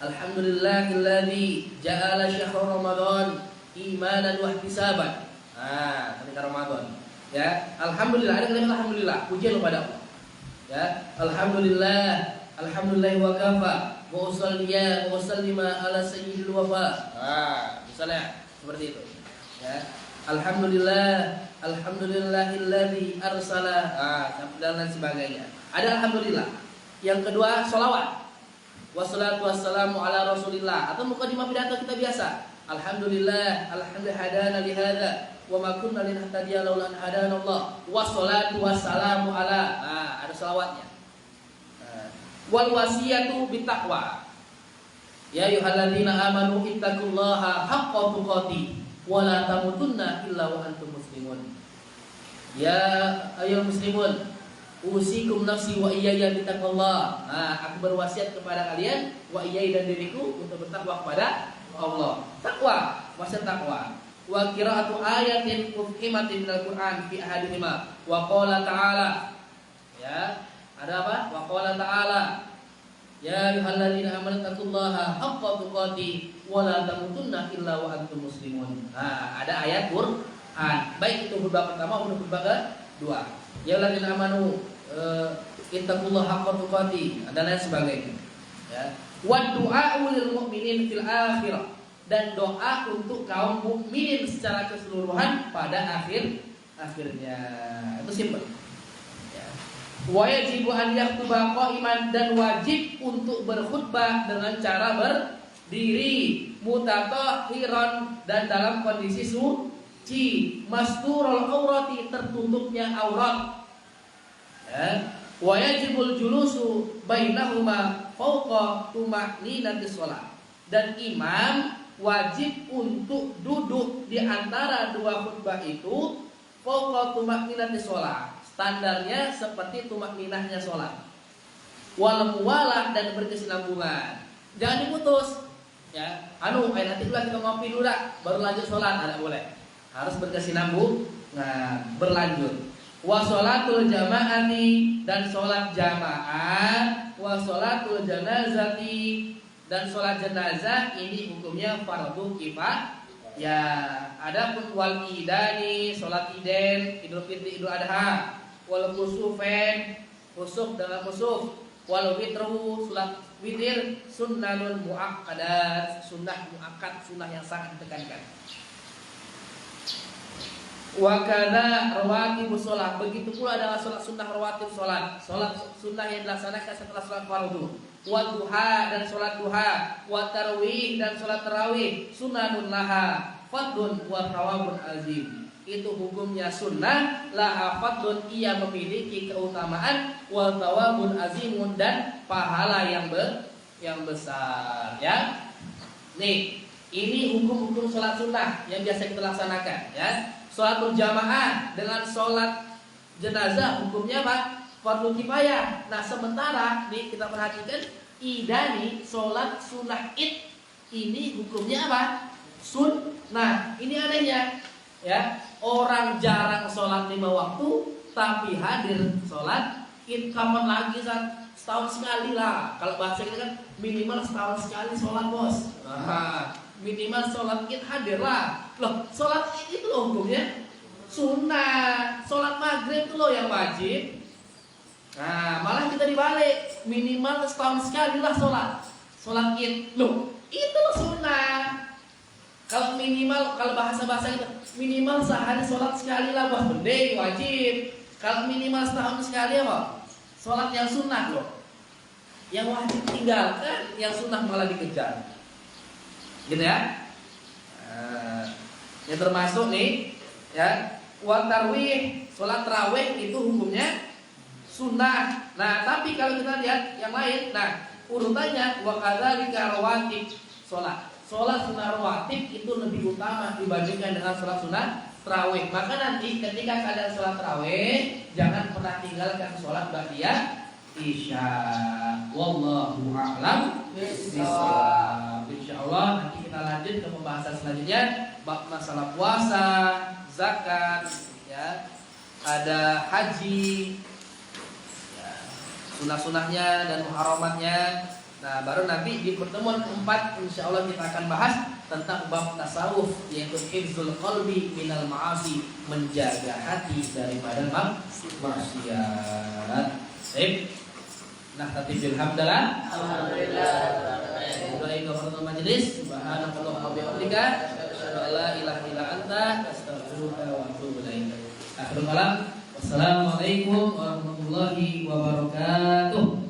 alhamdulillahilladzi ja'ala syahrul Ramadan imanan wa ihtisaban. Ketika Ramadan. Ya, alhamdulillah, ada kalimat alhamdulillah, pujian kepada Allah. Ya, alhamdulillah, alhamdulillah wa kafa, wa usalliya wa sallima ala sayyidil wafa. Misalnya seperti itu. Ya, alhamdulillah, alhamdulillahilladzi arsala, dan lain sebagainya. Ada alhamdulillah. Yang kedua, sholawat. Wassalatu wassalamu ala Rasulillah. Atau mukadimah pidato kita biasa. Alhamdulillah, alhamdulillah hadana li hada wa ma kunna linahtadiya laula an hadana Allah. Wassalatu wassalamu ala. Ada shalawatnya. Wal wasiyatu bittaqwa. Ya ayyuhalladzina amanu ittaqullaha haqqa tuqatih wa la tamutunna illa wa antum muslimun. Ya ayyuhal muslimun, usikum nafsi wa iyaya bittaqwallah. Aku berwasiat kepada kalian, wa iyaya dan diriku, untuk bertakwa kepada Allah. Takwa, wasiat takwa. Wa qira'atu ayatin ufhimatin minal Qur'an fi ahadihima. Wa qala ta'ala. Ya, ada apa? Wa qala ta'ala. Ya ayyuhalladzina amanu taqullaha haqqa tuqatih wa la tamutunna illa wa antum muslimun. Ada ayat Qur'an. Baik itu khutbah pertama maupun khutbah kedua. Ya ayyuhalladzina amanu ittaqullaha haqqa tuqatih dan lain sebagainya. Ya. Wa du'a'u lil mu'minin fil akhirah, dan doa untuk kaum mukminin secara keseluruhan pada akhirnya. Itu simpel. Ya. Wa yajibu an yaktuba qa'iman, dan wajib untuk berkhutbah dengan cara berdiri, mutatahhiran, dan dalam kondisi suci, masturul aurati, tertutupnya aurat. Ya. Wa yajibul julusu bainahuma fawqa tuma'ninati shalah, dan imam wajib untuk duduk di antara dua khutbah itu fawqa tuma'ninati shalah, standarnya seperti tumakninahnya sholat. Wal muwalah, dan berkesinambungan. Jangan diputus. Ya, nanti dulu kita ngopi dulu dah, baru lanjut sholat. Tidak boleh. Harus berkesinambung. Nah, berlanjut. Wa sholatul jamaati, dan sholat jamaah. Wa sholatul janazati, dan sholat jenazah ini hukumnya fardu kifayah. Ya, adapun wal idani, sholat iden, Idul Fitri, Idul Adha, wal kusufen, kusuf dengan kusuf, wal witru, sholat witir, sunnanun muakkadat, sunnah muakkad, sunnah yang sangat ditekankan. Wa kana rawatibus shalah, begitu pula adalah sholat sunnah rawatib sholat, sholat sunnah yang dilaksanakan setelah sholat fardu. Wa duha, dan sholat duha, wa tarawih, dan sholat tarawih, sunanun laha fadlun wa thawabun azim. Itu hukumnya sunnah, laha fadlun, ia memiliki keutamaan, wa thawabun azimun, dan pahala yang besar. Ya, nih ini hukum-hukum sholat sunnah yang biasa kita laksanakan. Ya, sholatul jamaah dengan sholat jenazah hukumnya apa? Fardu kifayah. Nah, sementara nih kita perhatikan idani, sholat sunnah id, ini hukumnya apa? Sunnah. Ini adanya, ya, orang jarang sholat 5 waktu tapi hadir sholat id. Kapan lagi? Setahun sekali lah. Kalau bahasa kita kan minimal setahun sekali sholat, bos. Nah, minimal sholat id hadir lah. Loh, sholat id itu loh hukumnya sunnah. Sholat maghrib itu loh yang wajib. Nah, malah kita dibalik, minimal setahun sekali lah sholat id. Loh, itu loh sunnah. Kalau minimal, kalau bahasa-bahasa itu minimal sehari sholat sekali lah, bos, bende wajib. Kalau minimal setahun sekali apa? Sholat yang sunnah loh. Yang wajib tinggalkan, yang sunnah malah dikejar. Gitu ya. Yang termasuk nih, ya, wa tarwih, sholat tarawih itu hukumnya sunnah. Nah, tapi kalau kita lihat yang lain, nah urutannya wa kadzalika rawatib sholat. Sholat sunnah rawatib itu lebih utama dibandingkan dengan sholat sunnah tarawih. Maka nanti ketika kalian sholat tarawih, jangan pernah tinggalkan sholat ba'diyah isya. Wallahu a'lam bishawab. Insyaallah nanti kita lanjut ke pembahasan selanjutnya bab masalah puasa, zakat, ya, ada haji, sunnah-sunnahnya dan muharamatnya. Nah, baru nanti di pertemuan keempat insyaallah kita akan bahas tentang bab tasawuf, yaitu hifzul qalbi minal ma'asi, menjaga hati daripada maksiat. Baik. Nah, tatibul hamdalah. Alhamdulillah. Doain kepada majelis. Subhanallahi wa bihamdika, asyhadu an la ilaha illa anta, astaghfiruka wa atubu ilaik. Akhirul kalam. Wassalamualaikum warahmatullahi wabarakatuh.